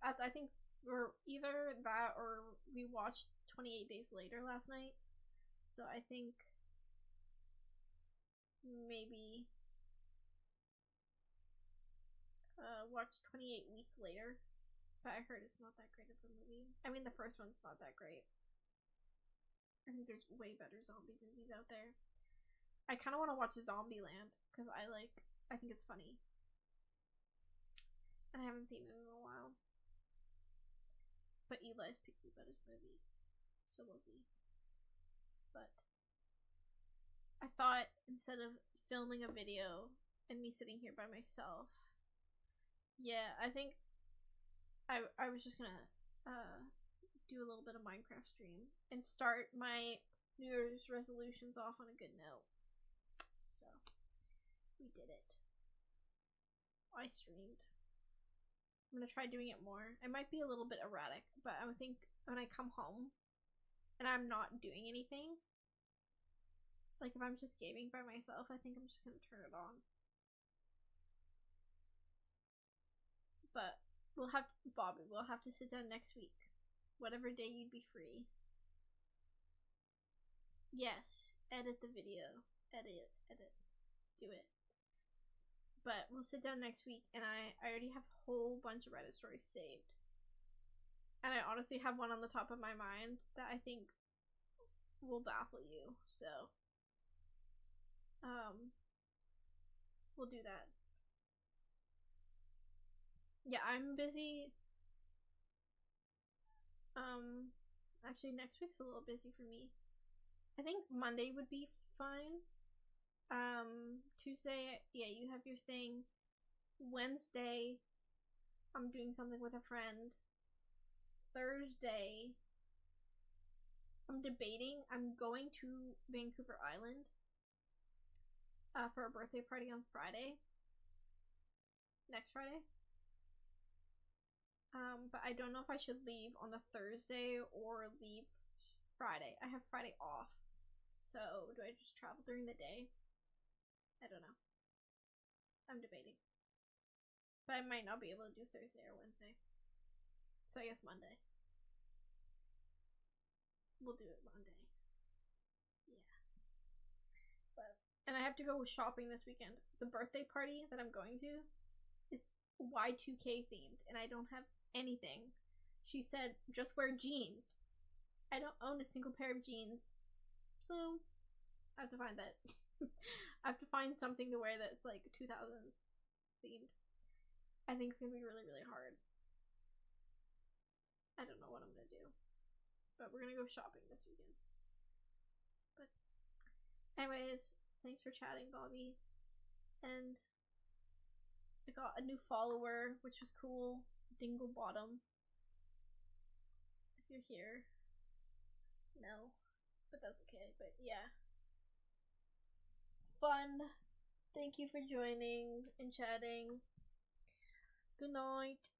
I think we're either that or we watched 28 Days Later last night. So I think maybe watch 28 Weeks Later. But I heard it's not that great of a movie. I mean, the first one's not that great. I think there's way better zombie movies out there. I kind of want to watch Zombieland because I think it's funny. And I haven't seen it in a while. But Eli's picky about his movies. So we'll see. But I thought instead of filming a video and me sitting here by myself, yeah, I think I was just gonna do a little bit of Minecraft stream and start my New Year's resolutions off on a good note. So we did it. I streamed. I'm gonna try doing it more. It might be a little bit erratic, but I think when I come home and I'm not doing anything, like if I'm just gaming by myself, I think I'm just gonna turn it on. But we'll have Bobby, we'll have to sit down next week. Whatever day you'd be free. Yes, edit the video. Edit. Do it. But we'll sit down next week, and I already have a whole bunch of Reddit stories saved. And I honestly have one on the top of my mind that I think will baffle you. So, we'll do that. Yeah, I'm busy. Actually, next week's a little busy for me. I think Monday would be fine. Tuesday, yeah, you have your thing. Wednesday, I'm doing something with a friend. Thursday, I'm debating. I'm going to Vancouver Island for a birthday party on Friday. Next Friday. But I don't know if I should leave on the Thursday or leave Friday. I have Friday off. So, do I just travel during the day? I don't know. I'm debating. But I might not be able to do Thursday or Wednesday. So I guess Monday. We'll do it Monday. Yeah. And I have to go shopping this weekend. The birthday party that I'm going to is Y2K themed, and I don't have anything. She said, just wear jeans. I don't own a single pair of jeans. So, I have to find that. I have to find something to wear that's like 2000 themed. I think it's gonna be really, really hard. I don't know what I'm gonna do. But we're gonna go shopping this weekend. But, anyways, thanks for chatting, Bobby. And I got a new follower, which was cool. Dinglebottom. If you're here. No. But that's okay. But yeah. Fun. Thank you for joining and chatting. Good night.